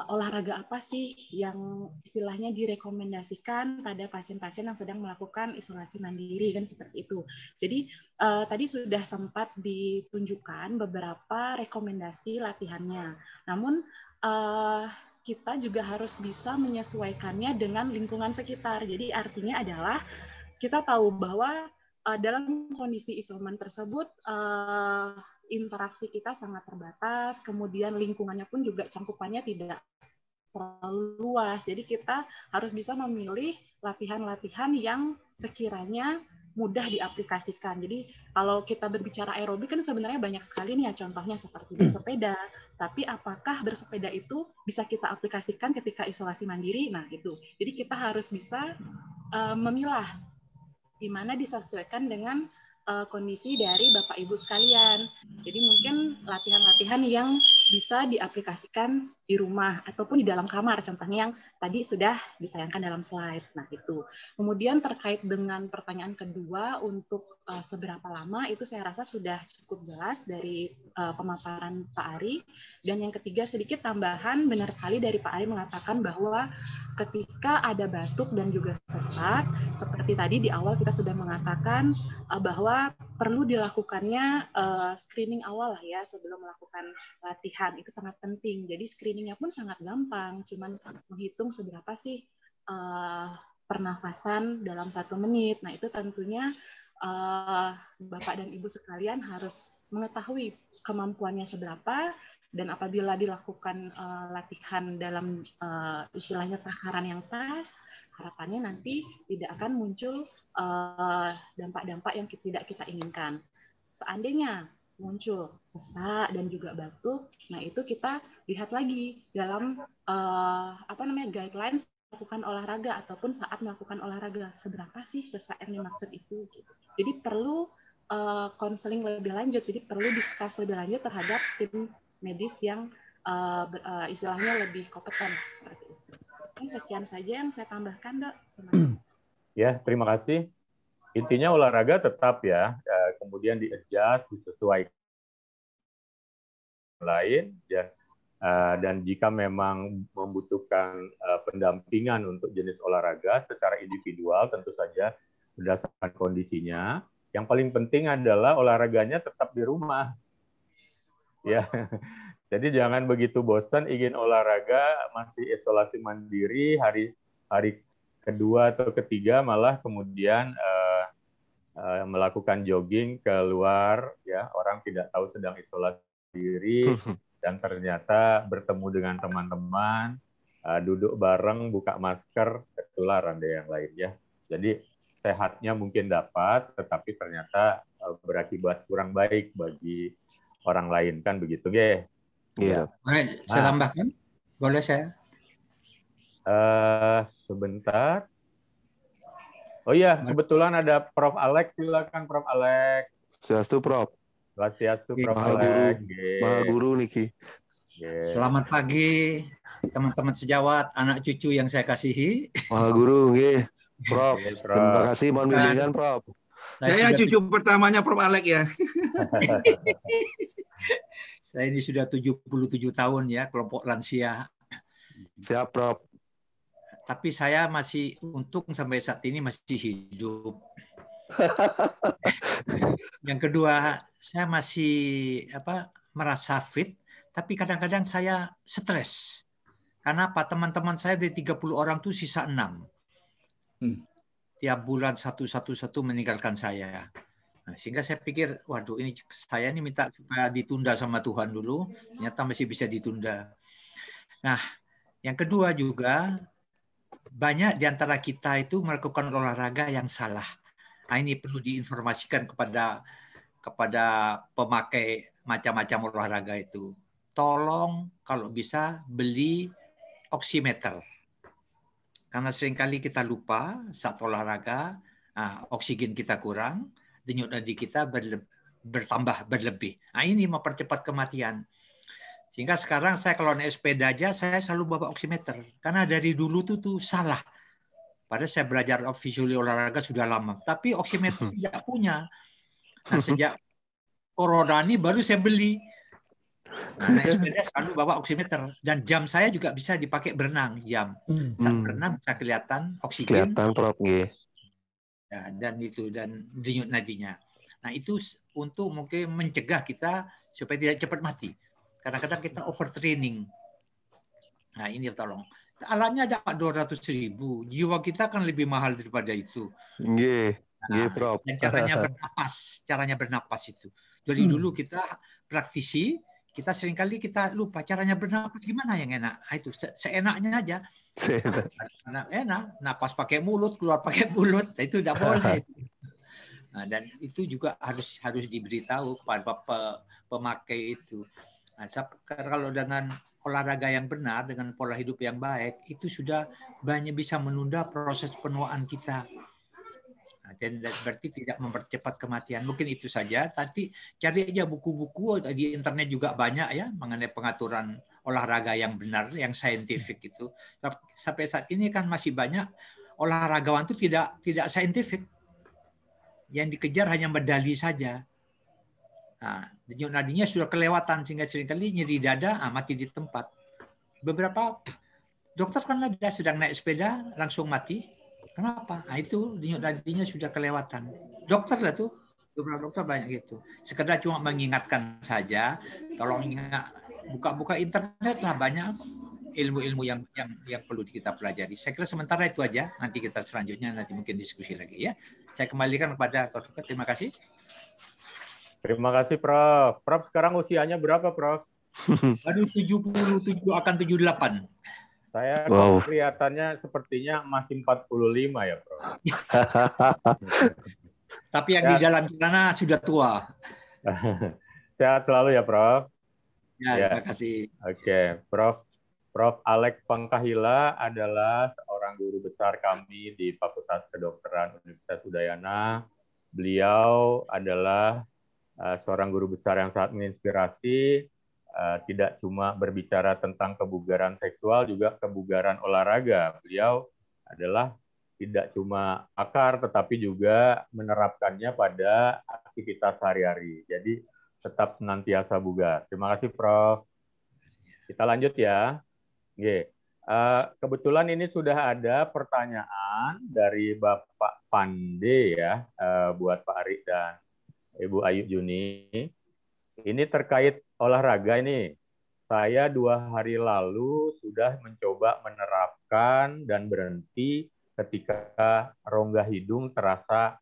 olahraga apa sih yang istilahnya direkomendasikan pada pasien-pasien yang sedang melakukan isolasi mandiri, kan seperti itu. Jadi tadi sudah sempat ditunjukkan beberapa rekomendasi latihannya. Namun kita juga harus bisa menyesuaikannya dengan lingkungan sekitar. Jadi artinya adalah kita tahu bahwa dalam kondisi isoman tersebut interaksi kita sangat terbatas, kemudian lingkungannya pun juga cangkupannya tidak terlalu luas. Jadi kita harus bisa memilih latihan-latihan yang sekiranya mudah diaplikasikan. Jadi kalau kita berbicara aerobik kan sebenarnya banyak sekali nih ya, contohnya seperti bersepeda. Tapi apakah bersepeda itu bisa kita aplikasikan ketika isolasi mandiri? Nah itu. Jadi kita harus bisa memilah di mana disesuaikan dengan kondisi dari Bapak Ibu sekalian. Jadi mungkin latihan-latihan yang bisa diaplikasikan di rumah ataupun di dalam kamar, contohnya yang tadi sudah ditayangkan dalam slide. Nah itu. Kemudian terkait dengan pertanyaan kedua untuk seberapa lama, itu saya rasa sudah cukup jelas dari pemaparan Pak Ari. Dan yang ketiga sedikit tambahan, benar sekali dari Pak Ari mengatakan bahwa ketika ada batuk dan juga sesak, seperti tadi di awal kita sudah mengatakan bahwa perlu dilakukannya screening awal lah ya sebelum melakukan latihan, itu sangat penting. Jadi screeningnya pun sangat gampang, cuman menghitung seberapa sih pernafasan dalam 1 menit. Nah itu tentunya Bapak dan Ibu sekalian harus mengetahui kemampuannya seberapa, dan apabila dilakukan latihan dalam istilahnya takaran yang pas, harapannya nanti tidak akan muncul dampak-dampak yang tidak kita inginkan. Seandainya muncul sesak dan juga batuk, nah itu kita lihat lagi dalam guidelines melakukan olahraga ataupun saat melakukan olahraga, seberapa sih sesak yang dimaksud itu. Jadi perlu konseling lebih lanjut, jadi perlu diskus lebih lanjut terhadap tim medis yang istilahnya lebih kompeten seperti itu. Sekian saja yang saya tambahkan, Dok. Terima kasih. Ya, terima kasih. Intinya olahraga tetap ya, kemudian di-adjust, disesuaikan lain, dan jika memang membutuhkan pendampingan untuk jenis olahraga secara individual, tentu saja berdasarkan kondisinya. Yang paling penting adalah olahraganya tetap di rumah. Ya, jadi jangan begitu bosan ingin olahraga masih isolasi mandiri hari kedua atau ketiga malah kemudian melakukan jogging keluar, ya orang tidak tahu sedang isolasi diri dan ternyata bertemu dengan teman-teman, duduk bareng, buka masker, ketularan deh yang lain ya. Jadi sehatnya mungkin dapat, tetapi ternyata berakibat kurang baik bagi orang lain kan begitu, ya. Iya. Boleh saya tambahkan? Boleh saya? Sebentar. Oh iya, kebetulan ada Prof. Alex, silakan Prof. Alex. Swastiastu, Prof. Swastiastu, Prof. Maha Alex. Guru Niki. Selamat pagi teman-teman sejawat, anak cucu yang saya kasihi. Maha Guru, nggih. Prof. Terima kasih, mohon bimbingan, Prof. Saya cucu pertamanya Prof. Alex ya. Saya ini sudah 77 tahun ya, kelompok lansia. Siap, Prof. Tapi saya masih untung sampai saat ini masih hidup. Yang kedua, saya masih merasa fit, tapi kadang-kadang saya stres. Karena apa? Teman-teman saya dari 30 orang tuh sisa 6. Tiap bulan satu meninggalkan saya. Nah, sehingga saya pikir, waduh ini saya ini minta supaya ditunda sama Tuhan dulu, ternyata masih bisa ditunda. Nah, yang kedua juga, banyak di antara kita itu melakukan olahraga yang salah. Nah, ini perlu diinformasikan kepada pemakai macam-macam olahraga itu. Tolong kalau bisa beli oximeter. Karena seringkali kita lupa saat olahraga, oksigen kita kurang, denyut nadi kita berlebih. Nah, ini mempercepat kematian. Sehingga sekarang saya kalau naik sepeda aja, saya selalu bawa oximeter. Karena dari dulu tuh salah. Padahal saya belajar fisiologi olahraga sudah lama. Tapi oximeter tidak punya. Nah, sejak corona ini baru saya beli. Nah, naik sepeda selalu bawa oximeter. Dan jam saya juga bisa dipakai berenang. Jam. Saat berenang bisa kelihatan oksigen. Kelihatan, Prof. Ya, dan denyut nadinya. Nah, itu untuk mungkin mencegah kita supaya tidak cepat mati. Kadang-kadang kita overtraining. Nah, ini tolong. Alatnya ada 200.000. Jiwa kita kan lebih mahal daripada itu. Nggih, Prof. Dan caranya bernapas itu. Dari dulu kita praktisi, kita seringkali kita lupa caranya bernapas gimana yang enak. Nah, itu seenaknya aja. Enak, napas pakai mulut, keluar pakai mulut. Itu tidak boleh. Nah, dan itu juga harus diberitahu kepada pemakai itu. Nah, kalau dengan olahraga yang benar, dengan pola hidup yang baik, itu sudah banyak bisa menunda proses penuaan kita. Nah, dan berarti tidak mempercepat kematian. Mungkin itu saja. Tapi cari aja buku-buku di internet juga banyak ya mengenai pengaturan olahraga yang benar, yang saintifik itu. Sampai saat ini kan masih banyak olahragawan itu tidak saintifik. Yang dikejar hanya medali saja. Nah, denyut nadinya sudah kelewatan sehingga seringkali nyeri dada, mati di tempat. Beberapa dokter kan ada sedang naik sepeda langsung mati. Kenapa? Nah, itu denyut nadinya sudah kelewatan. Dokter lah tuh, beberapa dokter banyak gitu. Sekedar cuma mengingatkan saja. Tolong ingat, buka-buka internet lah, banyak ilmu-ilmu yang perlu kita pelajari. Saya kira sementara itu aja. Nanti kita selanjutnya nanti mungkin diskusi lagi ya. Saya kembalikan kepada Dr. Terima kasih. Terima kasih, Prof. Prof, sekarang usianya berapa, Prof? Aduh, 77 akan 78. Saya kelihatannya sepertinya masih 45 ya, Prof. Tapi yang di dalam sana sudah tua. Sehat selalu ya, Prof. Ya, terima kasih. Oke, Prof. Alex Pangkahila adalah seorang guru besar kami di Fakultas Kedokteran Universitas Udayana. Beliau adalah seorang guru besar yang sangat menginspirasi, tidak cuma berbicara tentang kebugaran seksual, juga kebugaran olahraga. Beliau adalah tidak cuma akar, tetapi juga menerapkannya pada aktivitas sehari-hari. Jadi tetap senantiasa bugar. Terima kasih, Prof. Kita lanjut ya. Kebetulan ini sudah ada pertanyaan dari Bapak Pande ya, buat Pak Ari dan Ibu Ayu Juni. Ini terkait olahraga ini. Saya 2 hari lalu sudah mencoba menerapkan dan berhenti ketika rongga hidung terasa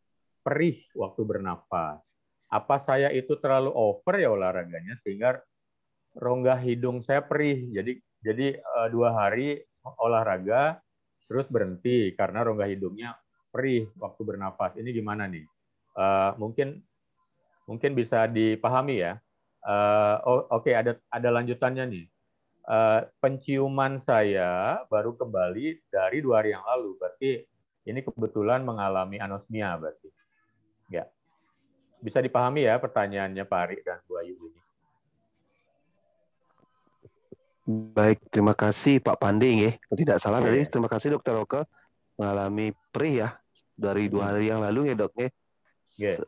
perih waktu bernapas. Apa saya itu terlalu over ya olahraganya sehingga rongga hidung saya perih. Jadi 2 hari olahraga terus berhenti karena rongga hidungnya perih waktu bernapas. Ini gimana nih? Mungkin bisa dipahami ya. Oke, ada lanjutannya nih. Penciuman saya baru kembali dari 2 hari yang lalu. Berarti ini kebetulan mengalami anosmia berarti. Ya. Bisa dipahami ya pertanyaannya Pak Ari dan Bu Ayu ini. Baik, terima kasih Pak Pandi ya. Kalau tidak salah tadi, Oke. terima kasih Dokter Oke mengalami perih ya dari 2 hari yang lalu ya Dok ya. Yeah.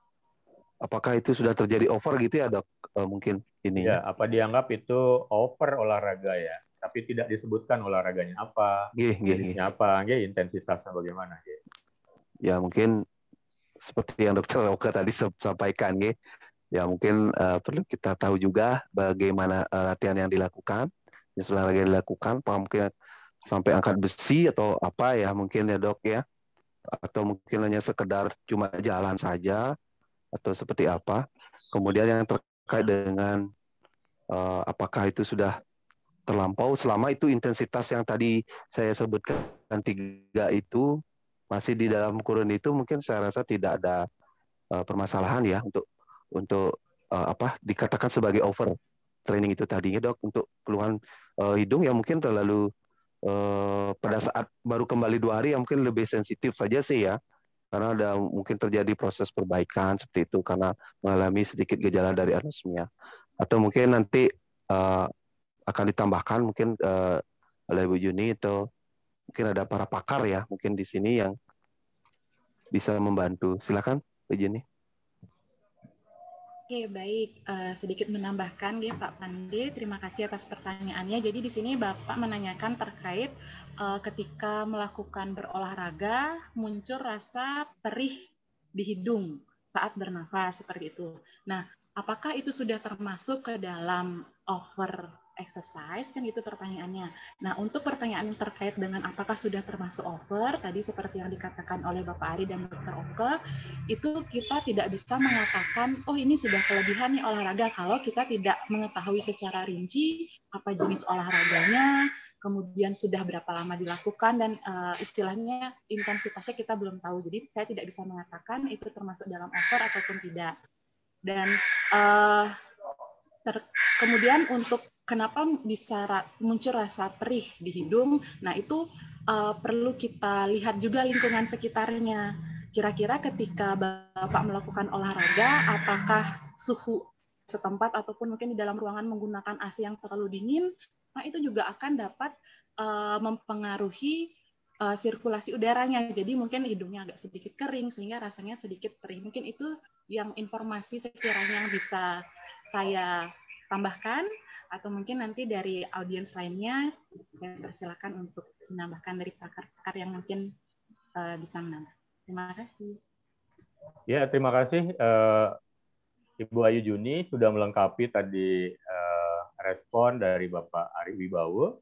Apakah itu sudah terjadi over gitu ya Dok? Mungkin ini. Ya, apa dianggap itu over olahraga ya, tapi tidak disebutkan olahraganya apa, jenisnya apa, intensitasnya bagaimana. Ya mungkin seperti yang Dokter Oke tadi sampaikan ya. Ya mungkin perlu kita tahu juga bagaimana latihan yang dilakukan, jenis olahraga yang dilakukan, mungkin sampai angkat besi atau apa ya mungkin ya Dok ya, atau mungkin hanya sekedar cuma jalan saja atau seperti apa. Kemudian yang terkait dengan apakah itu sudah terlampau, selama itu intensitas yang tadi saya sebutkan 3 itu masih di dalam kurun itu, mungkin saya rasa tidak ada permasalahan ya untuk dikatakan sebagai over training itu tadinya Dok. Untuk keluhan hidung yang mungkin terlalu pada saat baru kembali 2 hari yang mungkin lebih sensitif saja sih ya, karena ada mungkin terjadi proses perbaikan seperti itu karena mengalami sedikit gejala dari anosmia, atau mungkin nanti akan ditambahkan mungkin oleh Bu Juni, atau mungkin ada para pakar ya mungkin di sini yang bisa membantu. Silakan Bu Juni. Oke, baik. Sedikit menambahkan ya Pak Pandi, terima kasih atas pertanyaannya. Jadi di sini Bapak menanyakan terkait ketika melakukan berolahraga muncul rasa perih di hidung saat bernafas seperti itu. Nah, apakah itu sudah termasuk ke dalam over exercise? Kan itu pertanyaannya. Nah, untuk pertanyaan yang terkait dengan apakah sudah termasuk over, tadi seperti yang dikatakan oleh Bapak Ari dan Dr. Oke, itu kita tidak bisa mengatakan, oh ini sudah kelebihan nih olahraga, kalau kita tidak mengetahui secara rinci apa jenis olahraganya, kemudian sudah berapa lama dilakukan, dan istilahnya intensitasnya kita belum tahu. Jadi saya tidak bisa mengatakan itu termasuk dalam over ataupun tidak. Dan kemudian untuk kenapa bisa muncul rasa perih di hidung, nah itu perlu kita lihat juga lingkungan sekitarnya. Kira-kira ketika Bapak melakukan olahraga, apakah suhu setempat ataupun mungkin di dalam ruangan menggunakan AC yang terlalu dingin, nah itu juga akan dapat mempengaruhi sirkulasi udaranya. Jadi mungkin hidungnya agak sedikit kering sehingga rasanya sedikit perih. Mungkin itu yang informasi sekiranya yang bisa saya tambahkan, atau mungkin nanti dari audiens lainnya saya persilakan untuk menambahkan dari pakar-pakar yang mungkin bisa menambah. Terima kasih. Ya, terima kasih Ibu Ayu Juni sudah melengkapi tadi respon dari Bapak Ari Wibowo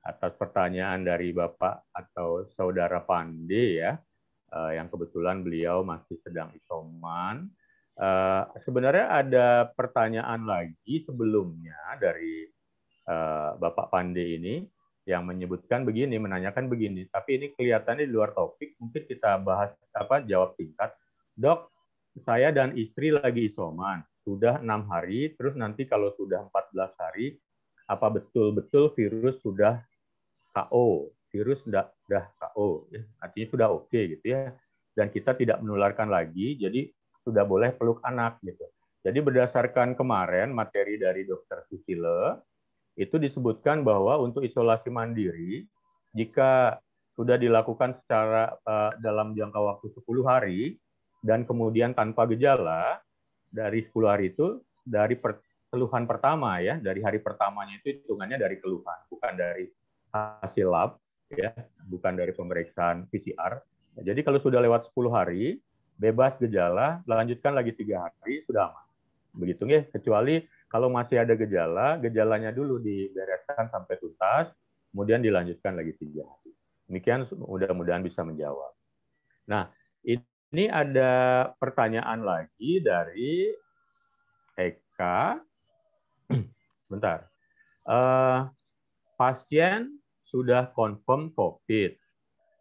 atas pertanyaan dari Bapak atau Saudara Pandi ya, yang kebetulan beliau masih sedang isoman. Sebenarnya ada pertanyaan lagi sebelumnya dari Bapak Pandi ini yang menyebutkan begini, menanyakan begini, tapi ini kelihatannya di luar topik, mungkin kita bahas jawab singkat. Dok, saya dan istri lagi isoman, sudah 6 hari, terus nanti kalau sudah 14 hari, apa betul-betul virus sudah KO? Virus sudah KO, ya, artinya sudah oke gitu ya, dan kita tidak menularkan lagi, jadi sudah boleh peluk anak gitu. Jadi berdasarkan kemarin materi dari Dr. Susilo, itu disebutkan bahwa untuk isolasi mandiri, jika sudah dilakukan secara dalam jangka waktu 10 hari, dan kemudian tanpa gejala, dari 10 hari itu, dari keluhan pertama ya, dari hari pertamanya itu hitungannya dari keluhan, bukan dari hasil lab, ya, bukan dari pemeriksaan PCR. Jadi kalau sudah lewat 10 hari, bebas gejala, lanjutkan lagi 3 hari, sudah aman. Begitu ya, kecuali kalau masih ada gejala, gejalanya dulu dibereskan sampai tuntas, kemudian dilanjutkan lagi 3 hari. Demikian mudah-mudahan bisa menjawab. Nah, Ini ada pertanyaan lagi dari Eka. Bentar. Pasien sudah confirm COVID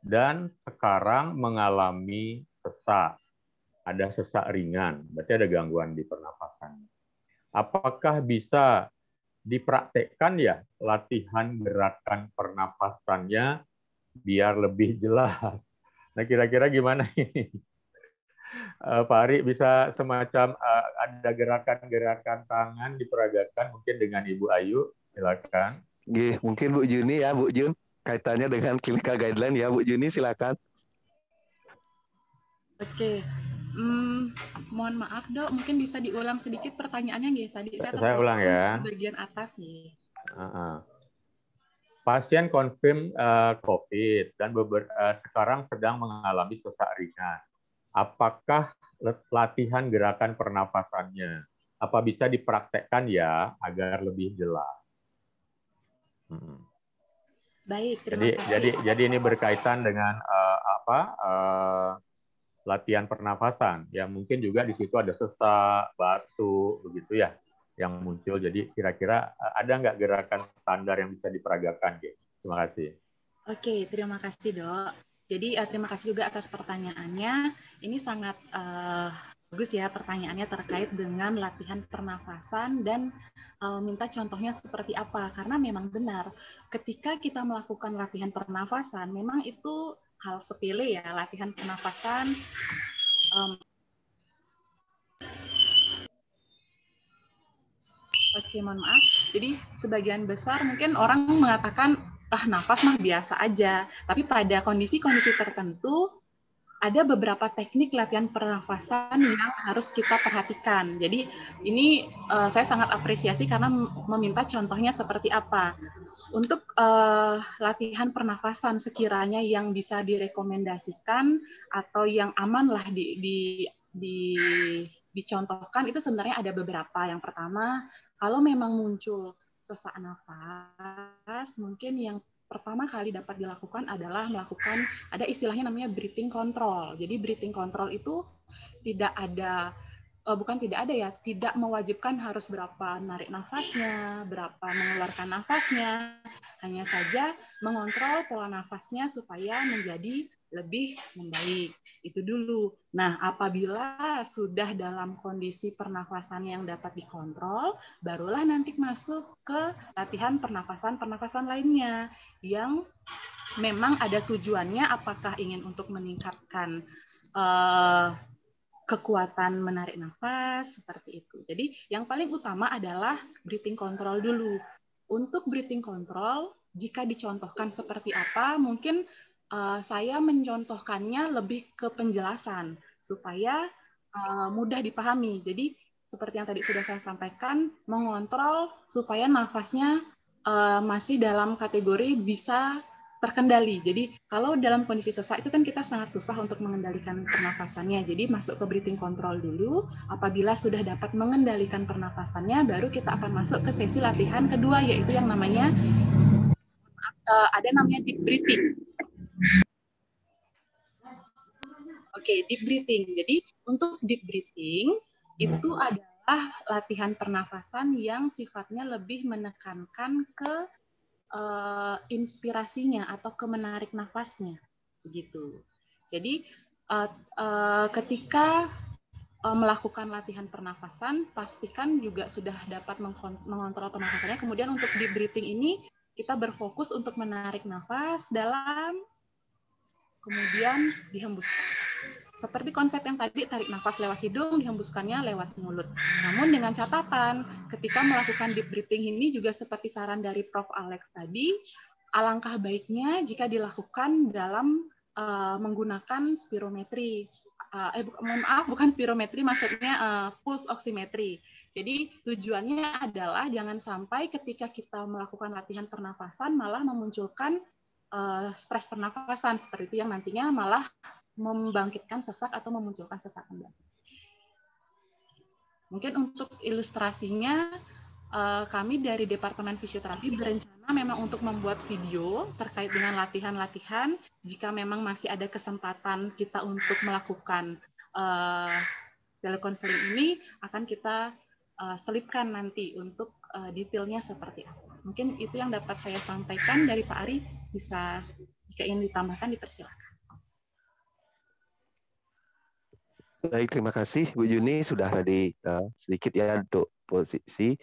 dan sekarang mengalami sesak. Ada sesak ringan, berarti ada gangguan di pernapasan. Apakah bisa dipraktekkan ya latihan gerakan pernapasannya biar lebih jelas? Nah, kira-kira gimana ini? Pak Ari bisa semacam ada gerakan-gerakan tangan diperagakan mungkin dengan Ibu Ayu, silakan. Mungkin Bu Juni ya, Bu Jun, kaitannya dengan clinical guideline ya, Bu Juni, silakan. Oke, mohon maaf Dok, mungkin bisa diulang sedikit pertanyaannya nggih? Tadi Saya ulang ya. Di bagian atas nih. Pasien konfirm COVID dan sekarang sedang mengalami sesak ringan. Apakah latihan gerakan pernapasannya apa bisa dipraktekkan ya agar lebih jelas? Baik, terima kasih. Jadi ini berkaitan dengan latihan pernapasan. Ya mungkin juga di situ ada sesak, batuk, begitu ya yang muncul. Jadi kira-kira ada nggak gerakan standar yang bisa diperagakan? Terima kasih. Oke, terima kasih Dok. Jadi terima kasih juga atas pertanyaannya. Ini sangat bagus ya pertanyaannya terkait dengan latihan pernafasan dan minta contohnya seperti apa. Karena memang benar, ketika kita melakukan latihan pernafasan, memang itu hal sepele ya, latihan pernafasan. Oke, mohon maaf. Jadi sebagian besar mungkin orang mengatakan, nafas mah biasa aja. Tapi pada kondisi-kondisi tertentu, ada beberapa teknik latihan pernafasan yang harus kita perhatikan. Jadi ini saya sangat apresiasi karena meminta contohnya seperti apa. Untuk latihan pernafasan sekiranya yang bisa direkomendasikan atau yang aman lah dicontohkan, itu sebenarnya ada beberapa. Yang pertama, kalau memang muncul sesak nafas, mungkin yang pertama kali dapat dilakukan adalah melakukan, ada istilahnya namanya breathing control. Jadi breathing control itu tidak mewajibkan harus berapa narik nafasnya, berapa mengeluarkan nafasnya, hanya saja mengontrol pola nafasnya supaya menjadi lebih membaik. Itu dulu. Nah, apabila sudah dalam kondisi pernafasan yang dapat dikontrol, barulah nanti masuk ke latihan pernafasan lainnya yang memang ada tujuannya, apakah ingin untuk meningkatkan kekuatan menarik nafas, seperti itu. Jadi yang paling utama adalah breathing control dulu. Untuk breathing control, jika dicontohkan seperti apa, mungkin saya mencontohkannya lebih ke penjelasan supaya mudah dipahami. Jadi seperti yang tadi sudah saya sampaikan, mengontrol supaya nafasnya masih dalam kategori bisa terkendali. Jadi kalau dalam kondisi sesak itu kan kita sangat susah untuk mengendalikan pernafasannya. Jadi masuk ke breathing control dulu. Apabila sudah dapat mengendalikan pernafasannya, baru kita akan masuk ke sesi latihan kedua, yaitu yang namanya deep breathing. Oke, deep breathing. Jadi untuk deep breathing itu adalah latihan pernafasan yang sifatnya lebih menekankan ke inspirasinya atau ke menarik nafasnya, begitu. Jadi ketika melakukan latihan pernafasan, pastikan juga sudah dapat mengontrol pernafasannya. Kemudian untuk deep breathing ini kita berfokus untuk menarik nafas dalam, kemudian dihembuskan. Seperti konsep yang tadi, tarik nafas lewat hidung, dihembuskannya lewat mulut. Namun dengan catatan, ketika melakukan deep breathing ini juga seperti saran dari Prof. Alex tadi, alangkah baiknya jika dilakukan dalam menggunakan spirometri. Bukan spirometri, maksudnya pulse oximetry. Jadi tujuannya adalah jangan sampai ketika kita melakukan latihan pernafasan malah memunculkan stres pernafasan, seperti itu yang nantinya malah membangkitkan sesak atau memunculkan sesak kembali. Mungkin untuk ilustrasinya, kami dari Departemen Fisioterapi berencana memang memang untuk membuat video terkait dengan latihan-latihan, jika memang masih ada kesempatan kita untuk melakukan telekonseling ini, akan kita selipkan nanti untuk detailnya seperti apa. Mungkin itu yang dapat saya sampaikan dari Pak Ari. Bisa jika ingin ditambahkan dipersilakan. Baik, terima kasih Bu Juni sudah tadi sedikit ya untuk posisi.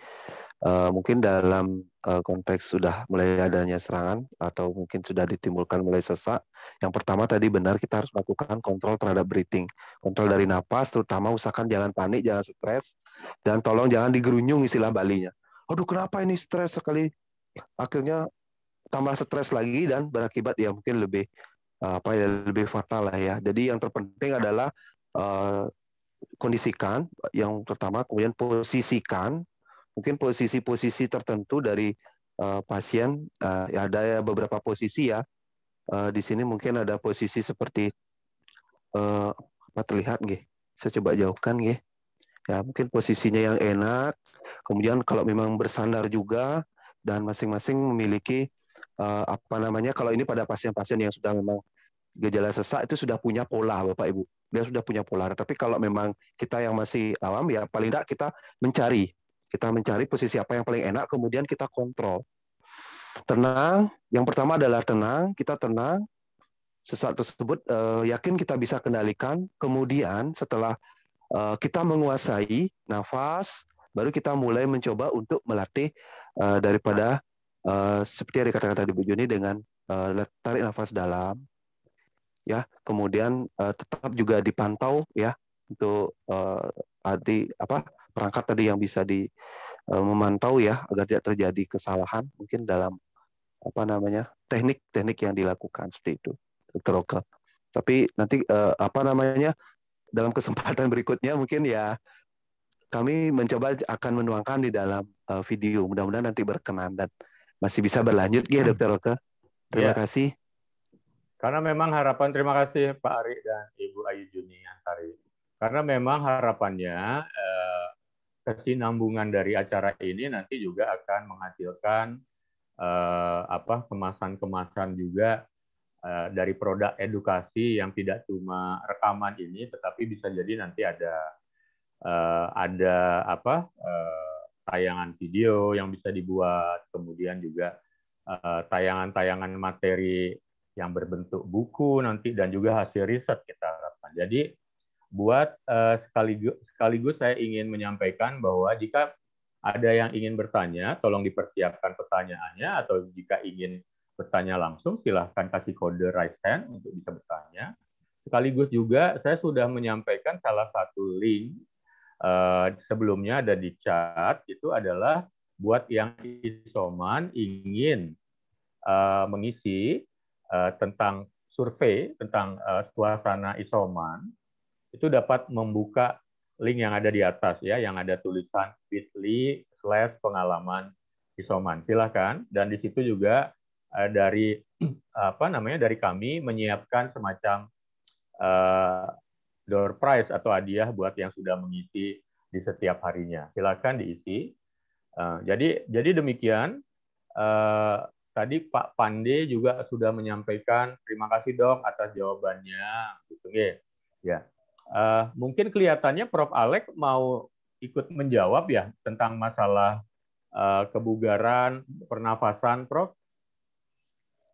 Mungkin dalam konteks sudah mulai adanya serangan atau mungkin sudah ditimbulkan mulai sesak. Yang pertama tadi benar kita harus melakukan kontrol terhadap breathing. Kontrol dari napas, terutama usahakan jangan panik, jangan stres, dan tolong jangan digerunyung istilah Balinya. Aduh kenapa ini stres sekali? Akhirnya tambah stres lagi dan berakibat ya mungkin lebih lebih fatal lah ya. Jadi yang terpenting adalah kondisikan yang pertama, kemudian posisikan mungkin posisi-posisi tertentu dari pasien. Ya ada ya beberapa posisi ya. Di sini mungkin ada posisi seperti apa terlihat nggih? Saya coba jauhkan nggih. Ya mungkin posisinya yang enak. Kemudian kalau memang bersandar juga dan masing-masing memiliki apa namanya, kalau ini pada pasien-pasien yang sudah memang gejala sesak itu sudah punya pola Bapak Ibu. Dia sudah punya pola. Tapi kalau memang kita yang masih awam ya paling tidak kita mencari posisi apa yang paling enak, kemudian kita kontrol. Tenang, yang pertama adalah tenang, kita tenang. Sesak tersebut yakin kita bisa kendalikan. Kemudian setelah kita menguasai nafas, baru kita mulai mencoba untuk melatih daripada seperti yang dikatakan tadi Bu Juni dengan tarik nafas dalam. Ya, kemudian tetap juga dipantau ya untuk perangkat tadi yang bisa memantau ya agar tidak terjadi kesalahan mungkin dalam teknik-teknik yang dilakukan seperti itu, Dr. Oke. Tapi nanti dalam kesempatan berikutnya mungkin ya kami mencoba akan menuangkan di dalam video. Mudah-mudahan nanti berkenan dan masih bisa berlanjut ya Dr. Oke. Terima kasih. Karena memang terima kasih Pak Ari dan Ibu Ayu Juni Antari. Karena memang harapannya kesinambungan dari acara ini nanti juga akan menghasilkan kemasan-kemasan juga dari produk edukasi yang tidak cuma rekaman ini, tetapi bisa jadi nanti ada tayangan video yang bisa dibuat, kemudian juga tayangan-tayangan materi yang berbentuk buku nanti dan juga hasil riset kita harapkan. Jadi buat sekaligus saya ingin menyampaikan bahwa jika ada yang ingin bertanya, tolong dipersiapkan pertanyaannya, atau jika ingin bertanya langsung silahkan kasih kode raise hand untuk bisa bertanya. Sekaligus juga saya sudah menyampaikan salah satu link sebelumnya ada di chat, itu adalah buat yang isoman ingin mengisi tentang survei tentang suasana isoman, itu dapat membuka link yang ada di atas ya, yang ada tulisan bit.ly/pengalaman isoman. Silakan. Dan di situ juga dari kami menyiapkan semacam door prize atau hadiah buat yang sudah mengisi di setiap harinya. Silakan diisi. Jadi demikian. Tadi Pak Pande juga sudah menyampaikan terima kasih Dok atas jawabannya. Gitu, ya. Mungkin kelihatannya Prof. Alex mau ikut menjawab ya tentang masalah kebugaran, pernafasan, Prof.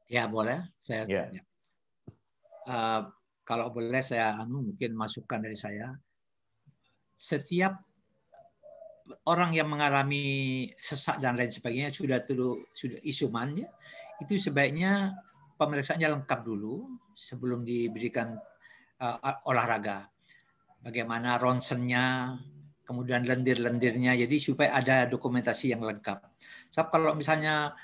Ya boleh. Kalau boleh saya mungkin masukan dari saya. Setiap orang yang mengalami sesak dan lain sebagainya sudah isoman ya, itu sebaiknya pemeriksaannya lengkap dulu sebelum diberikan olahraga. Bagaimana ronsennya, kemudian lendir-lendirnya, jadi supaya ada dokumentasi yang lengkap. Sebab kalau misalnya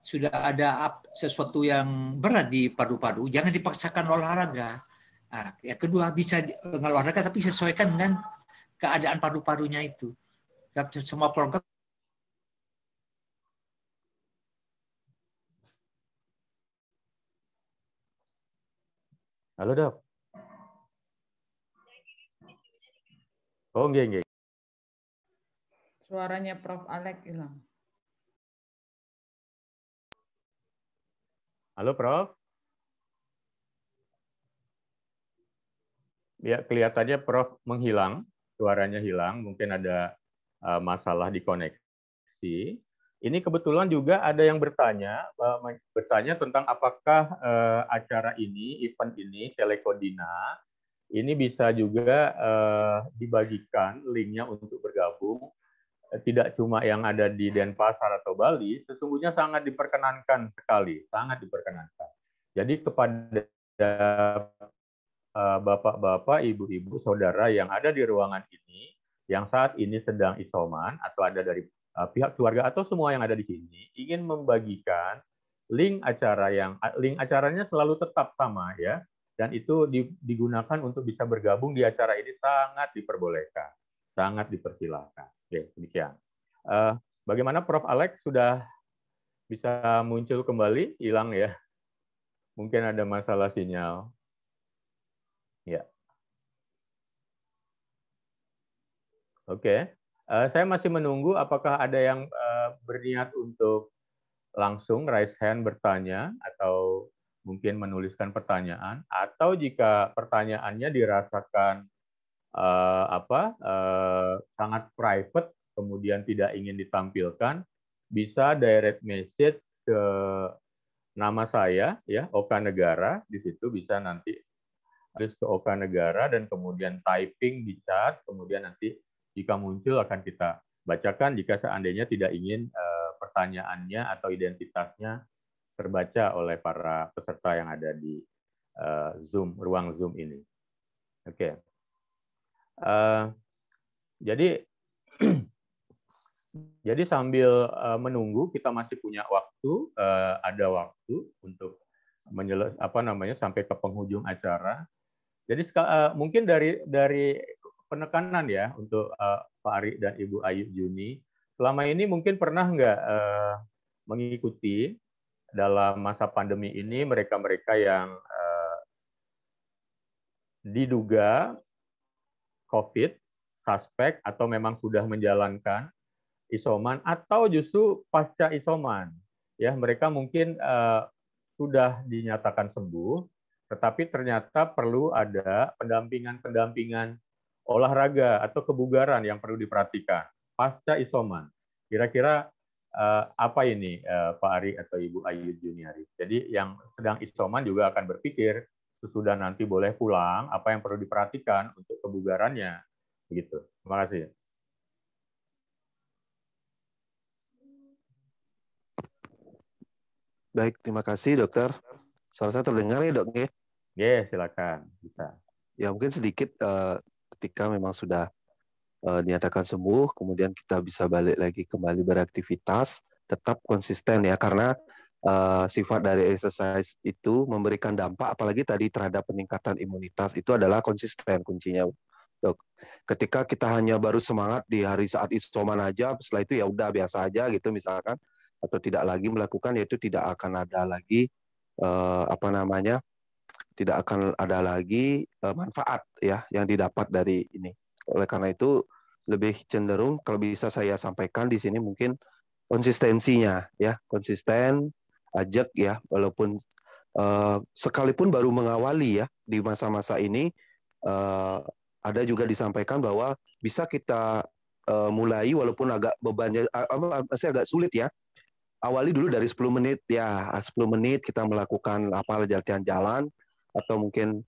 sudah ada sesuatu yang berat di paru-paru, jangan dipaksakan olahraga. Nah, yang kedua bisa olahraga tapi sesuaikan dengan keadaan paru-parunya itu. Semua program. Halo Dok. Oh nggih. Suaranya Prof. Alex hilang. Halo, Prof. Ya, kelihatannya Prof menghilang, suaranya hilang, mungkin ada masalah di koneksi. Ini kebetulan juga ada yang bertanya tentang apakah acara ini, event ini, Telekodina, ini bisa juga dibagikan linknya untuk bergabung. Tidak cuma yang ada di Denpasar atau Bali, sesungguhnya sangat diperkenankan sekali, sangat diperkenankan. Jadi kepada bapak-bapak, ibu-ibu, saudara yang ada di ruangan ini, yang saat ini sedang isoman, atau ada dari pihak keluarga atau semua yang ada di sini, ingin membagikan link acaranya selalu tetap sama ya, dan itu digunakan untuk bisa bergabung di acara ini sangat diperbolehkan, sangat dipersilakan. Oke, demikian. Bagaimana Prof. Alex sudah bisa muncul kembali? Hilang ya? Mungkin ada masalah sinyal. Ya. Oke. Saya masih menunggu apakah ada yang berniat untuk langsung raise hand bertanya atau mungkin menuliskan pertanyaan, atau jika pertanyaannya dirasakan sangat private kemudian tidak ingin ditampilkan, bisa direct message ke nama saya ya, Oka Negara, di situ bisa nanti tulis ke Oka Negara dan kemudian typing di chat, kemudian nanti jika muncul akan kita bacakan jika seandainya tidak ingin pertanyaannya atau identitasnya terbaca oleh para peserta yang ada di ruang Zoom ini. Oke. Jadi sambil menunggu, kita masih punya waktu, ada waktu untuk sampai ke penghujung acara. Jadi mungkin dari penekanan ya untuk Pak Ari dan Ibu Ayu Juni, selama ini mungkin pernah nggak mengikuti dalam masa pandemi ini mereka-mereka yang diduga COVID, suspek, atau memang sudah menjalankan isoman, atau justru pasca isoman. Ya, mereka mungkin sudah dinyatakan sembuh, tetapi ternyata perlu ada pendampingan olahraga atau kebugaran yang perlu diperhatikan pasca isoman. Kira-kira apa ini Pak Ari atau Ibu Ayu Juniari? Jadi yang sedang isoman juga akan berpikir sesudah nanti boleh pulang, apa yang perlu diperhatikan untuk kebugarannya. Begitu. Terima kasih. Baik, terima kasih dokter. Suara saya terdengar ya dok? Ya, silakan. Bisa. Ya mungkin sedikit ketika memang sudah dinyatakan sembuh, kemudian kita bisa balik lagi kembali beraktivitas, tetap konsisten ya, karena sifat dari exercise itu memberikan dampak, apalagi tadi terhadap peningkatan imunitas, itu adalah konsisten kuncinya, dok. Ketika kita hanya baru semangat di hari saat isoman aja, setelah itu ya udah biasa aja gitu misalkan, atau tidak lagi melakukan, yaitu tidak akan ada lagi tidak akan ada lagi manfaat ya yang didapat dari ini. Oleh karena itu lebih cenderung kalau bisa saya sampaikan di sini mungkin konsistensinya ya, konsisten, ajak ya, walaupun sekalipun baru mengawali ya di masa-masa ini, ada juga disampaikan bahwa bisa kita mulai walaupun agak bebannya masih agak sulit ya. Awali dulu dari 10 menit ya, 10 menit kita melakukan latihan jalan atau mungkin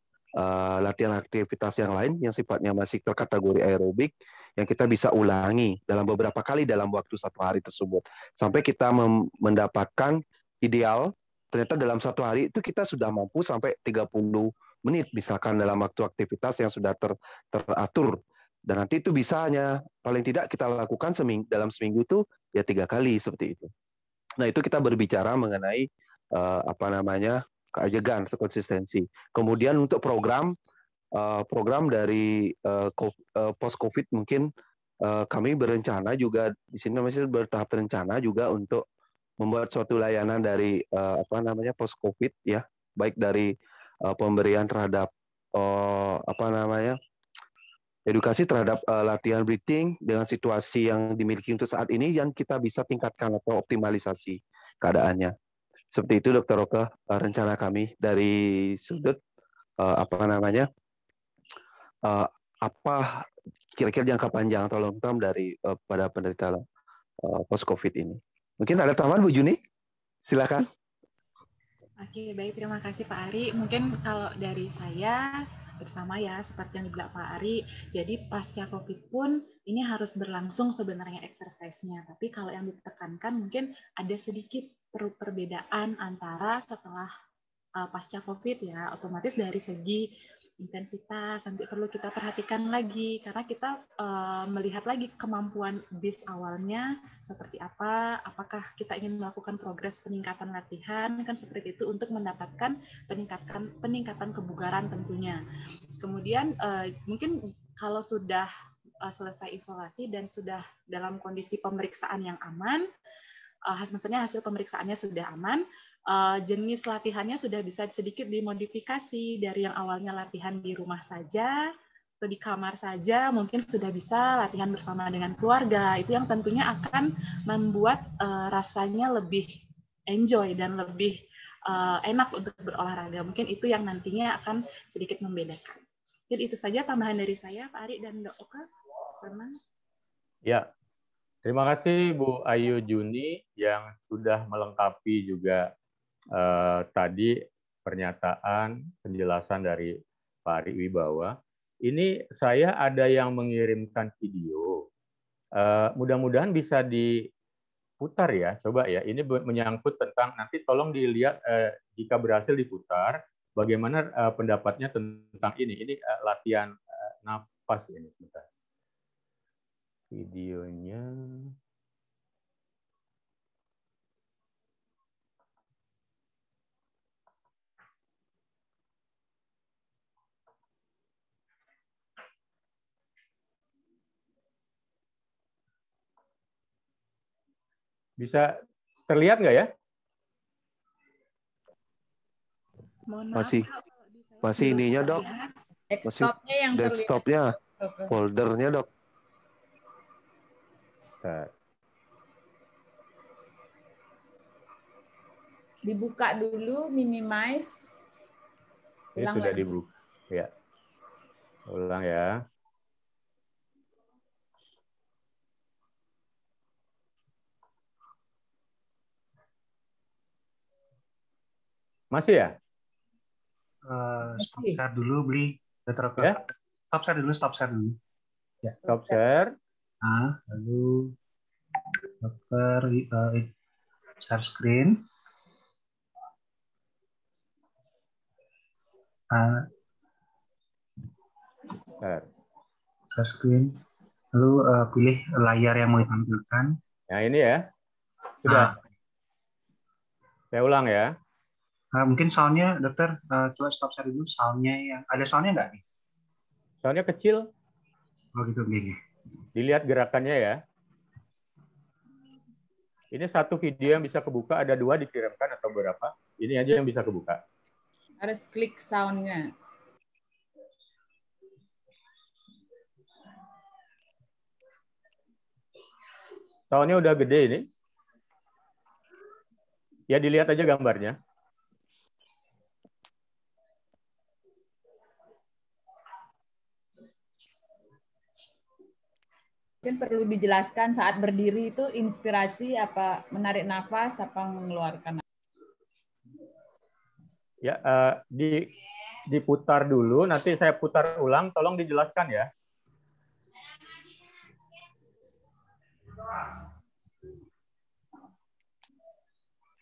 latihan aktivitas yang lain yang sifatnya masih terkategori aerobik yang kita bisa ulangi dalam beberapa kali dalam waktu 1 hari tersebut sampai kita mendapatkan ideal. Ternyata dalam 1 hari itu kita sudah mampu sampai 30 menit misalkan dalam waktu aktivitas yang sudah teratur, dan nanti itu bisanya paling tidak kita lakukan dalam seminggu itu ya 3 kali seperti itu. Nah itu kita berbicara mengenai keajegan atau konsistensi. Kemudian untuk program dari post COVID mungkin kami berencana juga di sini masih bertahap terencana juga untuk membuat suatu layanan dari post COVID ya, baik dari pemberian terhadap edukasi terhadap latihan breathing dengan situasi yang dimiliki untuk saat ini yang kita bisa tingkatkan atau optimalisasi keadaannya. Seperti itu Dr. Roke, rencana kami dari sudut apa kira-kira jangka panjang atau long term dari pada penderita post COVID ini. Mungkin ada tambahan Bu Juni? Silakan. Oke, baik. Terima kasih Pak Ari. Mungkin kalau dari saya bersama ya, seperti yang dibilang Pak Ari, jadi pasca COVID pun ini harus berlangsung sebenarnya exercise-nya. Tapi kalau yang ditekankan mungkin ada sedikit perbedaan antara setelah pasca COVID ya, otomatis dari segi intensitas nanti perlu kita perhatikan lagi karena kita melihat lagi kemampuan bis awalnya seperti apa, apakah kita ingin melakukan progres peningkatan latihan kan seperti itu untuk mendapatkan peningkatan kebugaran tentunya. Kemudian mungkin kalau sudah selesai isolasi dan sudah dalam kondisi pemeriksaan yang aman, maksudnya hasil pemeriksaannya sudah aman, jenis latihannya sudah bisa sedikit dimodifikasi dari yang awalnya latihan di rumah saja atau di kamar saja, mungkin sudah bisa latihan bersama dengan keluarga. Itu yang tentunya akan membuat rasanya lebih enjoy dan lebih enak untuk berolahraga. Mungkin itu yang nantinya akan sedikit membedakan. Jadi itu saja tambahan dari saya, Pak Ari dan Dok Oka. Ya, terima kasih Bu Ayu Juni yang sudah melengkapi juga tadi pernyataan penjelasan dari Pak Ari Wibawa. Ini saya ada yang mengirimkan video. Mudah-mudahan bisa diputar ya, coba ya. Ini menyangkut tentang nanti tolong dilihat jika berhasil diputar, bagaimana pendapatnya tentang ini. Ini latihan napas ini. Bentar. Videonya. Bisa terlihat nggak ya? Masih ininya Dok. Desktopnya yang desktopnya, foldernya Dok. Dibuka dulu, minimize. Ini sudah dibuka. Ya. Ulang ya. Masih ya? Stop share dulu, beli. Ya? Stop share dulu. Ya. Stop share. Lalu share screen. Share screen. Lalu pilih layar yang mau ditampilkan. Nah ini ya. Sudah. Saya ulang ya. Mungkin soundnya, dokter, coba stop share dulu. Soundnya yang ada soundnya nggak nih? Soundnya kecil. Oh gitu, gini. Dilihat gerakannya ya. Ini satu video yang bisa kebuka, ada 2 dikirimkan atau berapa? Ini aja yang bisa kebuka. Harus klik soundnya. Soundnya udah gede ini. Ya dilihat aja gambarnya. Mungkin perlu dijelaskan saat berdiri itu inspirasi apa menarik nafas apa mengeluarkan. Ya, diputar dulu, nanti saya putar ulang, tolong dijelaskan ya.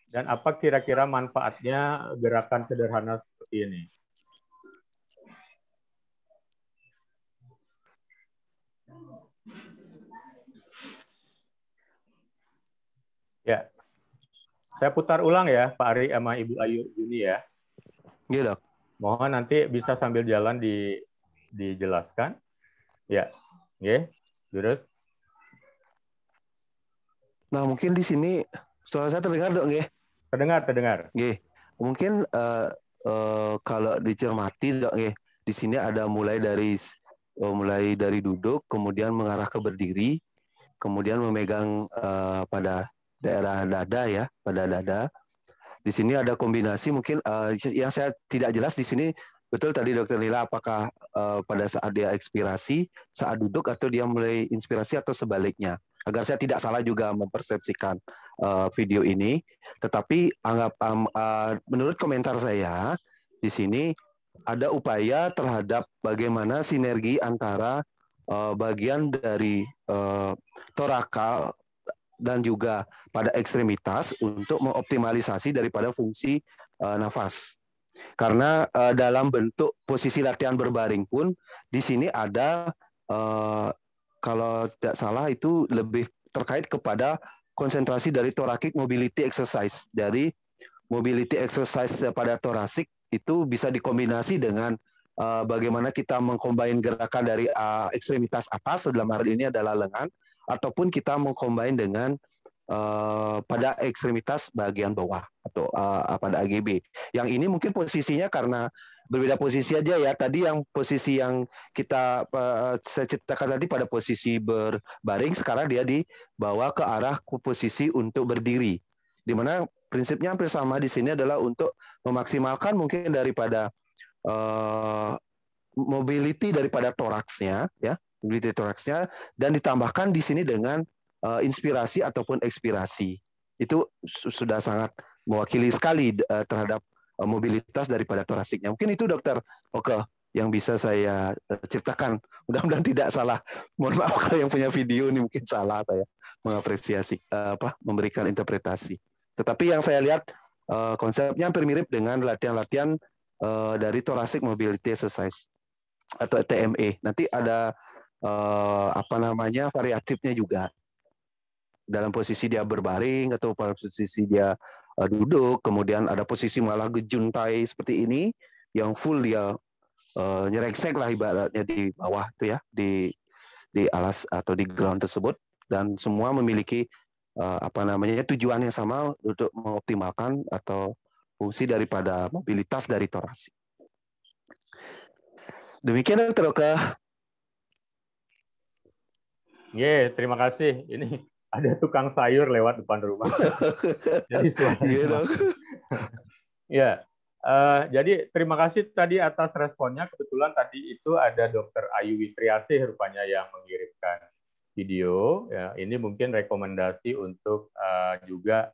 Dan apa kira-kira manfaatnya gerakan sederhana seperti ini? Ya, saya putar ulang ya, Pak Ari sama Ibu Ayu Juni ya. Iya, Dok. Mohon nanti bisa sambil jalan dijelaskan. Ya, oke, terus. Nah, mungkin di sini suara saya terdengar, Dok, nggih? Terdengar. Nggih. Mungkin kalau dicermati, Dok, nggih, di sini ada mulai dari duduk, kemudian mengarah ke berdiri, kemudian memegang pada daerah dada ya, pada dada. Di sini ada kombinasi mungkin yang saya tidak jelas di sini betul tadi Dokter Lila, apakah pada saat dia ekspirasi, saat duduk, atau dia mulai inspirasi atau sebaliknya. Agar saya tidak salah juga mempersepsikan video ini. Tetapi menurut komentar saya di sini ada upaya terhadap bagaimana sinergi antara bagian dari toraka dan juga pada ekstremitas untuk mengoptimalisasi daripada fungsi nafas. Karena dalam bentuk posisi latihan berbaring pun di sini ada kalau tidak salah itu lebih terkait kepada konsentrasi dari thoracic mobility exercise. Dari mobility exercise pada thoracic itu bisa dikombinasi dengan bagaimana kita mengcombine gerakan dari ekstremitas atas, dalam hal ini adalah lengan, ataupun kita mengcombine dengan pada ekstremitas bagian bawah atau pada AGB. Yang ini mungkin posisinya karena berbeda posisi aja ya. Tadi yang posisi yang saya ceritakan tadi pada posisi berbaring, sekarang dia dibawa ke arah posisi untuk berdiri. Di mana prinsipnya hampir sama di sini adalah untuk memaksimalkan mungkin daripada mobility daripada toraksnya, ya, mobility toraksnya, dan ditambahkan di sini dengan inspirasi ataupun ekspirasi. Itu sudah sangat mewakili sekali terhadap mobilitas daripada torasiknya. Mungkin itu Dokter Oke yang bisa saya ceritakan. Mudah-mudahan tidak salah. Mohon maaf kalau yang punya video ini mungkin salah saya mengapresiasi memberikan interpretasi. Tetapi yang saya lihat konsepnya hampir mirip dengan latihan-latihan dari thoracic mobility exercise atau TME. Nanti ada variatifnya juga. Dalam posisi dia berbaring atau pada posisi dia duduk, kemudian ada posisi malah gejuntai seperti ini, yang full dia nyerengsek lah ibaratnya di bawah itu ya, di alas atau di ground tersebut, dan semua memiliki tujuan yang sama untuk mengoptimalkan atau fungsi daripada mobilitas dari torasik. Demikian Dr. Oke. Terima kasih. Ini ada tukang sayur lewat depan rumah. Jadi suaranya. Ya, jadi terima kasih tadi atas responnya. Kebetulan tadi itu ada Dr. Ayu Witriasih rupanya yang mengirimkan video. Ya, ini mungkin rekomendasi untuk juga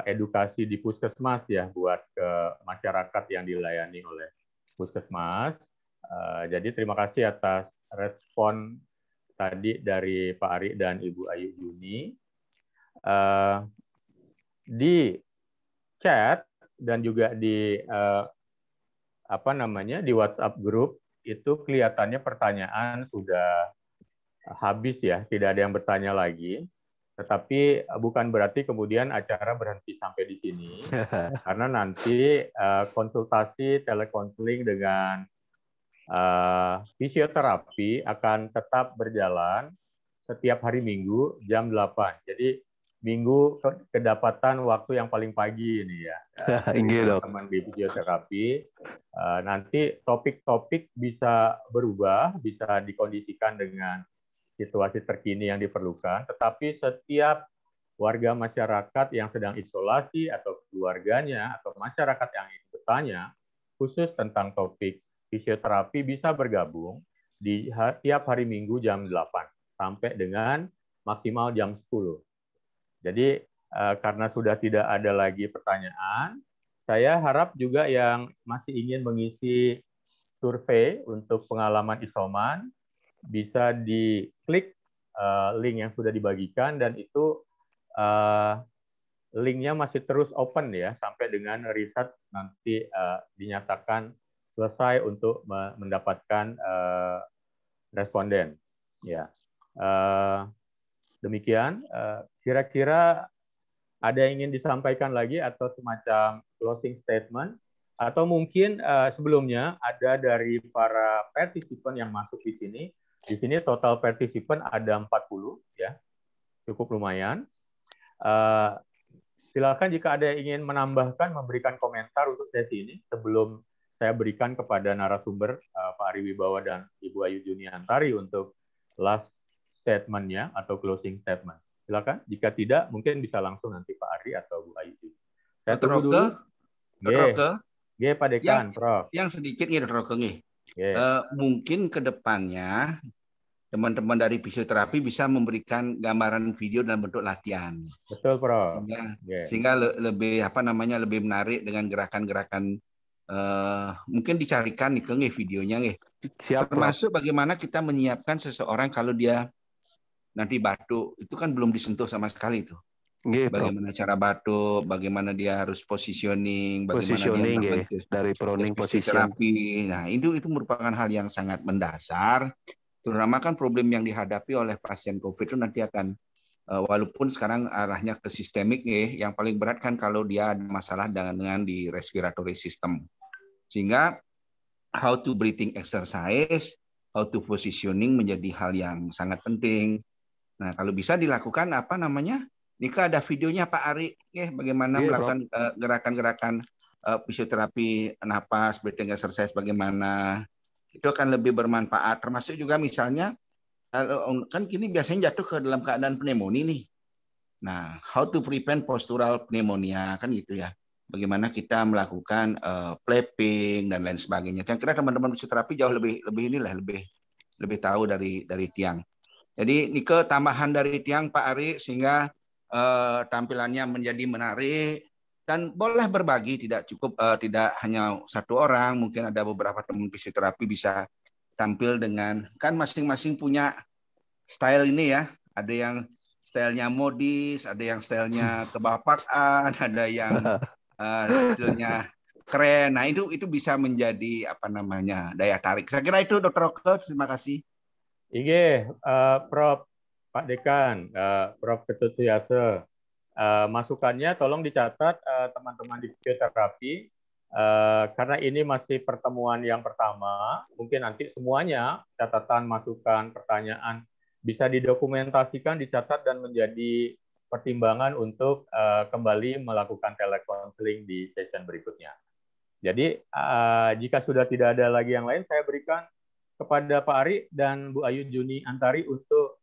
edukasi di puskesmas ya buat ke masyarakat yang dilayani oleh puskesmas. Jadi terima kasih atas respon tadi dari Pak Ari dan Ibu Ayu Juni. Di chat dan juga di di WhatsApp grup itu kelihatannya pertanyaan sudah habis ya, tidak ada yang bertanya lagi. Tetapi bukan berarti kemudian acara berhenti sampai di sini, karena nanti konsultasi telekonseling dengan fisioterapi akan tetap berjalan setiap hari Minggu jam 8. Jadi Minggu kedapatan waktu yang paling pagi ini ya. Teman-teman di fisioterapi. Nanti topik-topik bisa berubah, bisa dikondisikan dengan situasi terkini yang diperlukan. Tetapi setiap warga masyarakat yang sedang isolasi atau keluarganya atau masyarakat yang ingin bertanya khusus tentang topik fisioterapi bisa bergabung di tiap hari Minggu jam 8 sampai dengan maksimal jam 10. Jadi karena sudah tidak ada lagi pertanyaan, saya harap juga yang masih ingin mengisi survei untuk pengalaman isoman bisa diklik link yang sudah dibagikan, dan itu linknya masih terus open ya sampai dengan riset nanti dinyatakan selesai untuk mendapatkan responden. Ya, demikian. Kira-kira ada yang ingin disampaikan lagi atau semacam closing statement, atau mungkin sebelumnya ada dari para partisipan yang masuk di sini. Di sini total partisipan ada 40 ya, cukup lumayan. Silakan jika ada yang ingin menambahkan, memberikan komentar untuk sesi ini sebelum saya berikan kepada narasumber Pak Ari Wibawa dan Ibu Ayu Juniantari untuk last statement-nya atau closing statement. Silakan. Jika tidak, mungkin bisa langsung nanti Pak Ari atau Bu Ayu. Saya Dr. tunggu Roke, dulu. Dr. Roke, Pak Dekan, Prof. yang sedikit nih Dr. Roke nih. Nggih. Mungkin ke depannya teman-teman dari fisioterapi bisa memberikan gambaran video dalam bentuk latihan. Betul, Prof. Sehingga lebih lebih menarik dengan gerakan-gerakan mungkin dicarikan nih videonya nih. Siap, termasuk bagaimana kita menyiapkan seseorang kalau dia nanti batuk, itu kan belum disentuh sama sekali tuh. Bagaimana cara batuk, bagaimana dia harus positioning, bagaimana dia dari proning position. Nah, itu merupakan hal yang sangat mendasar. Terutama kan problem yang dihadapi oleh pasien COVID itu nanti akan walaupun sekarang arahnya ke sistemik nih, yang paling berat kan kalau dia ada masalah dengan di respiratory system. Sehingga how to breathing exercise, how to positioning menjadi hal yang sangat penting. Nah, kalau bisa dilakukan Nika ada videonya Pak Ari, bagaimana melakukan gerakan-gerakan fisioterapi napas, breathing exercise bagaimana. Itu akan lebih bermanfaat. Termasuk juga misalnya, kan kini biasanya jatuh ke dalam keadaan pneumonia nih. Nah, how to prevent postural pneumonia, kan gitu ya. Bagaimana kita melakukan flapping dan lain sebagainya. Yang kira teman-teman fisioterapi jauh lebih tahu dari Tiang. Jadi Nike tambahan dari Tiang Pak Ari sehingga tampilannya menjadi menarik dan boleh berbagi, tidak cukup tidak hanya satu orang, mungkin ada beberapa teman fisioterapi bisa tampil dengan, kan masing-masing punya style ini ya, ada yang stylenya modis, ada yang stylenya kebapakan, ada yang stylenya keren. Nah itu bisa menjadi daya tarik. Saya kira itu Dr. Roke, terima kasih. Prof. Pak Dekan, Prof. Ketut Suyase, masukannya tolong dicatat teman-teman di fisioterapi, karena ini masih pertemuan yang pertama, mungkin nanti semuanya catatan, masukan, pertanyaan bisa didokumentasikan, dicatat, dan menjadi pertimbangan untuk kembali melakukan telekonseling di session berikutnya. Jadi jika sudah tidak ada lagi yang lain, saya berikan kepada Pak Ari dan Bu Ayu Juni Antari untuk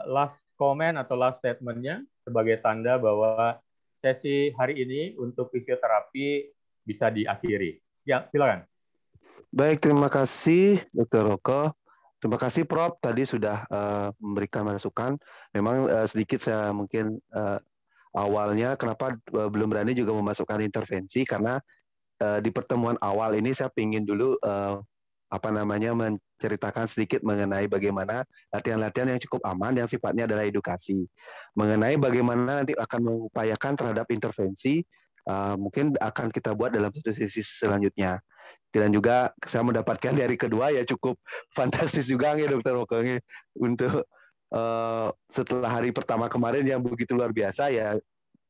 last comment atau last statement-nya sebagai tanda bahwa sesi hari ini untuk fisioterapi bisa diakhiri. Ya, silakan. Baik, terima kasih Dr. Roke. Terima kasih Prof. Tadi sudah memberikan masukan. Memang sedikit saya mungkin awalnya kenapa belum berani juga memasukkan intervensi, karena di pertemuan awal ini saya ingin dulu menceritakan sedikit mengenai bagaimana latihan-latihan yang cukup aman yang sifatnya adalah edukasi. Mengenai bagaimana nanti akan mengupayakan terhadap intervensi, mungkin akan kita buat dalam satu sesi selanjutnya. Dan juga saya mendapatkan dari kedua ya cukup fantastis juga nih Dr. Roke untuk setelah hari pertama kemarin yang begitu luar biasa ya,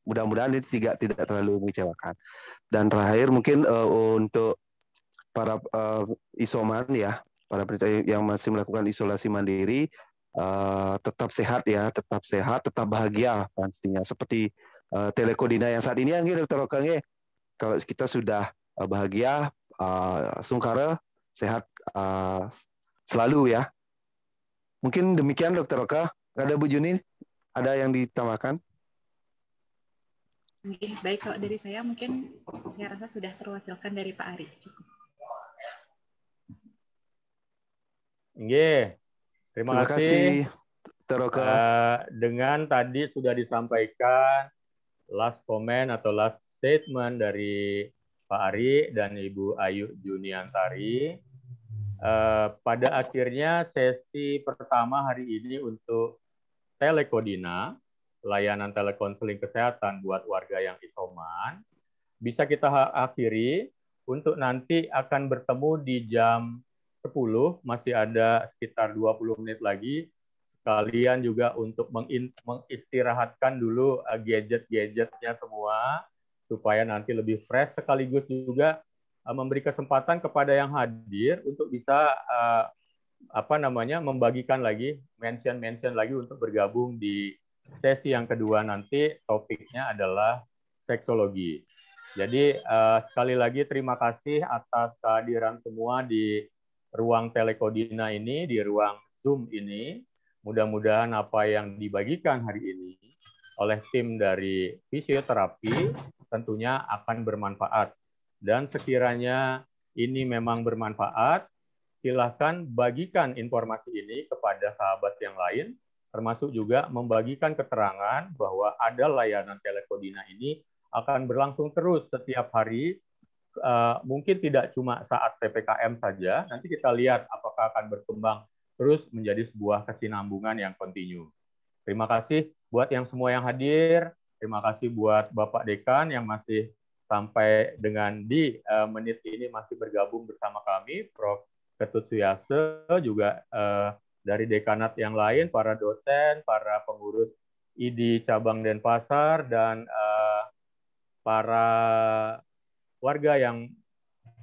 mudah-mudahan ini tidak terlalu mengecewakan. Dan terakhir mungkin untuk para isoman ya, para penderita yang masih melakukan isolasi mandiri, tetap sehat ya, tetap bahagia pastinya. Seperti Telekodina yang saat ini yang Dr. Roke, kalau kita sudah bahagia, sungkara, sehat selalu ya. Mungkin demikian Dr. Roke. Ada Bu Juni, ada yang ditambahkan? Baik, kalau dari saya mungkin saya rasa sudah terwakilkan dari Pak Ari. Cukup. Terima kasih. Dengan tadi sudah disampaikan last comment atau last statement dari Pak Ari dan Ibu Ayu Juniantari. Pada akhirnya sesi pertama hari ini untuk Telekodina, layanan telekonseling kesehatan buat warga yang isoman, bisa kita akhiri. Untuk nanti akan bertemu di jam 10, masih ada sekitar 20 menit lagi. Kalian juga untuk mengistirahatkan dulu gadget-gadgetnya semua, supaya nanti lebih fresh, sekaligus juga memberi kesempatan kepada yang hadir untuk bisa membagikan lagi, mention lagi untuk bergabung di sesi yang kedua. Nanti topiknya adalah seksologi. Jadi sekali lagi terima kasih atas kehadiran semua di ruang Telekodina ini, di ruang Zoom ini. Mudah-mudahan apa yang dibagikan hari ini oleh tim dari fisioterapi tentunya akan bermanfaat. Dan sekiranya ini memang bermanfaat, silahkan bagikan informasi ini kepada sahabat yang lain, termasuk juga membagikan keterangan bahwa ada layanan Telekodina ini akan berlangsung terus setiap hari, mungkin tidak cuma saat PPKM saja, nanti kita lihat apakah akan berkembang terus menjadi sebuah kesinambungan yang kontinu. Terima kasih buat yang semua yang hadir, terima kasih buat Bapak Dekan yang masih sampai dengan di menit ini masih bergabung bersama kami, Prof. Ketut Suyase, juga dari dekanat yang lain, para dosen, para pengurus ID Cabang Denpasar, dan para warga yang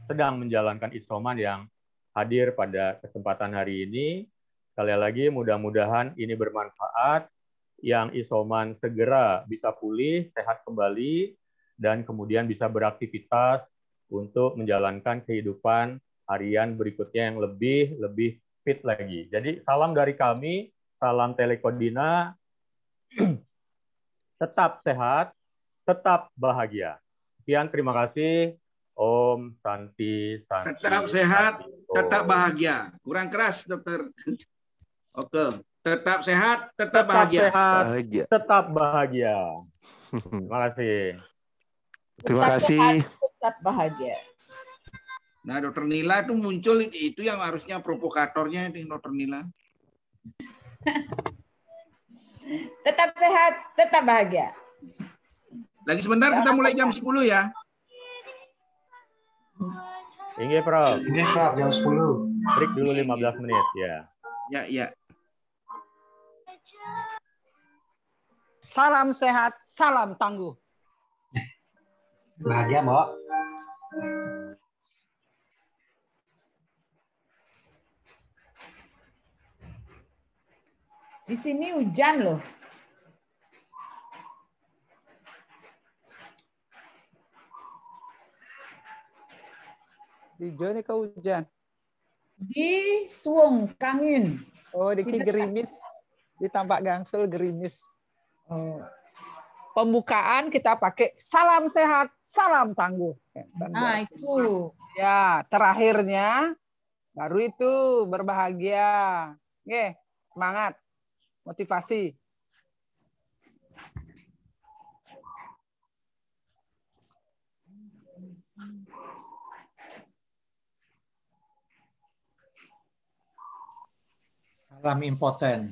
sedang menjalankan isoman yang hadir pada kesempatan hari ini. Sekali lagi, mudah-mudahan ini bermanfaat, yang isoman segera bisa pulih, sehat kembali, dan kemudian bisa beraktivitas untuk menjalankan kehidupan harian berikutnya yang lebih fit lagi. Jadi salam dari kami, salam Telekodina, tetap sehat, tetap bahagia. Sekian, terima kasih. Om Santi, Santi. Tetap sehat, Santi, tetap bahagia. Kurang keras, dokter. Oke. Tetap sehat, tetap bahagia. Sehat, Bahagia. tetap bahagia. Terima kasih. Terima Tetap kasih. sehat, tetap bahagia. Nah, Dokter Nila itu muncul, itu yang harusnya provokatornya ini, Dokter Nila. Tetap sehat, tetap bahagia. Lagi sebentar, kita mulai jam 10 ya. Inge, Prof. Ini Prof, jam 10. Break dulu 15 menit, ya. Ya, ya. Salam sehat, salam tangguh. Bahagia, Mbak. Di sini hujan loh. Di Joni ke hujan. Di Suwung, Kangin. Oh, di Ki gerimis. Di Tampak Gangsel gerimis. Oh. Pembukaan kita pakai salam sehat, salam tangguh. Nah, itu. Ya, terakhirnya baru itu berbahagia. Oke, semangat. Motivasi. Salam impoten.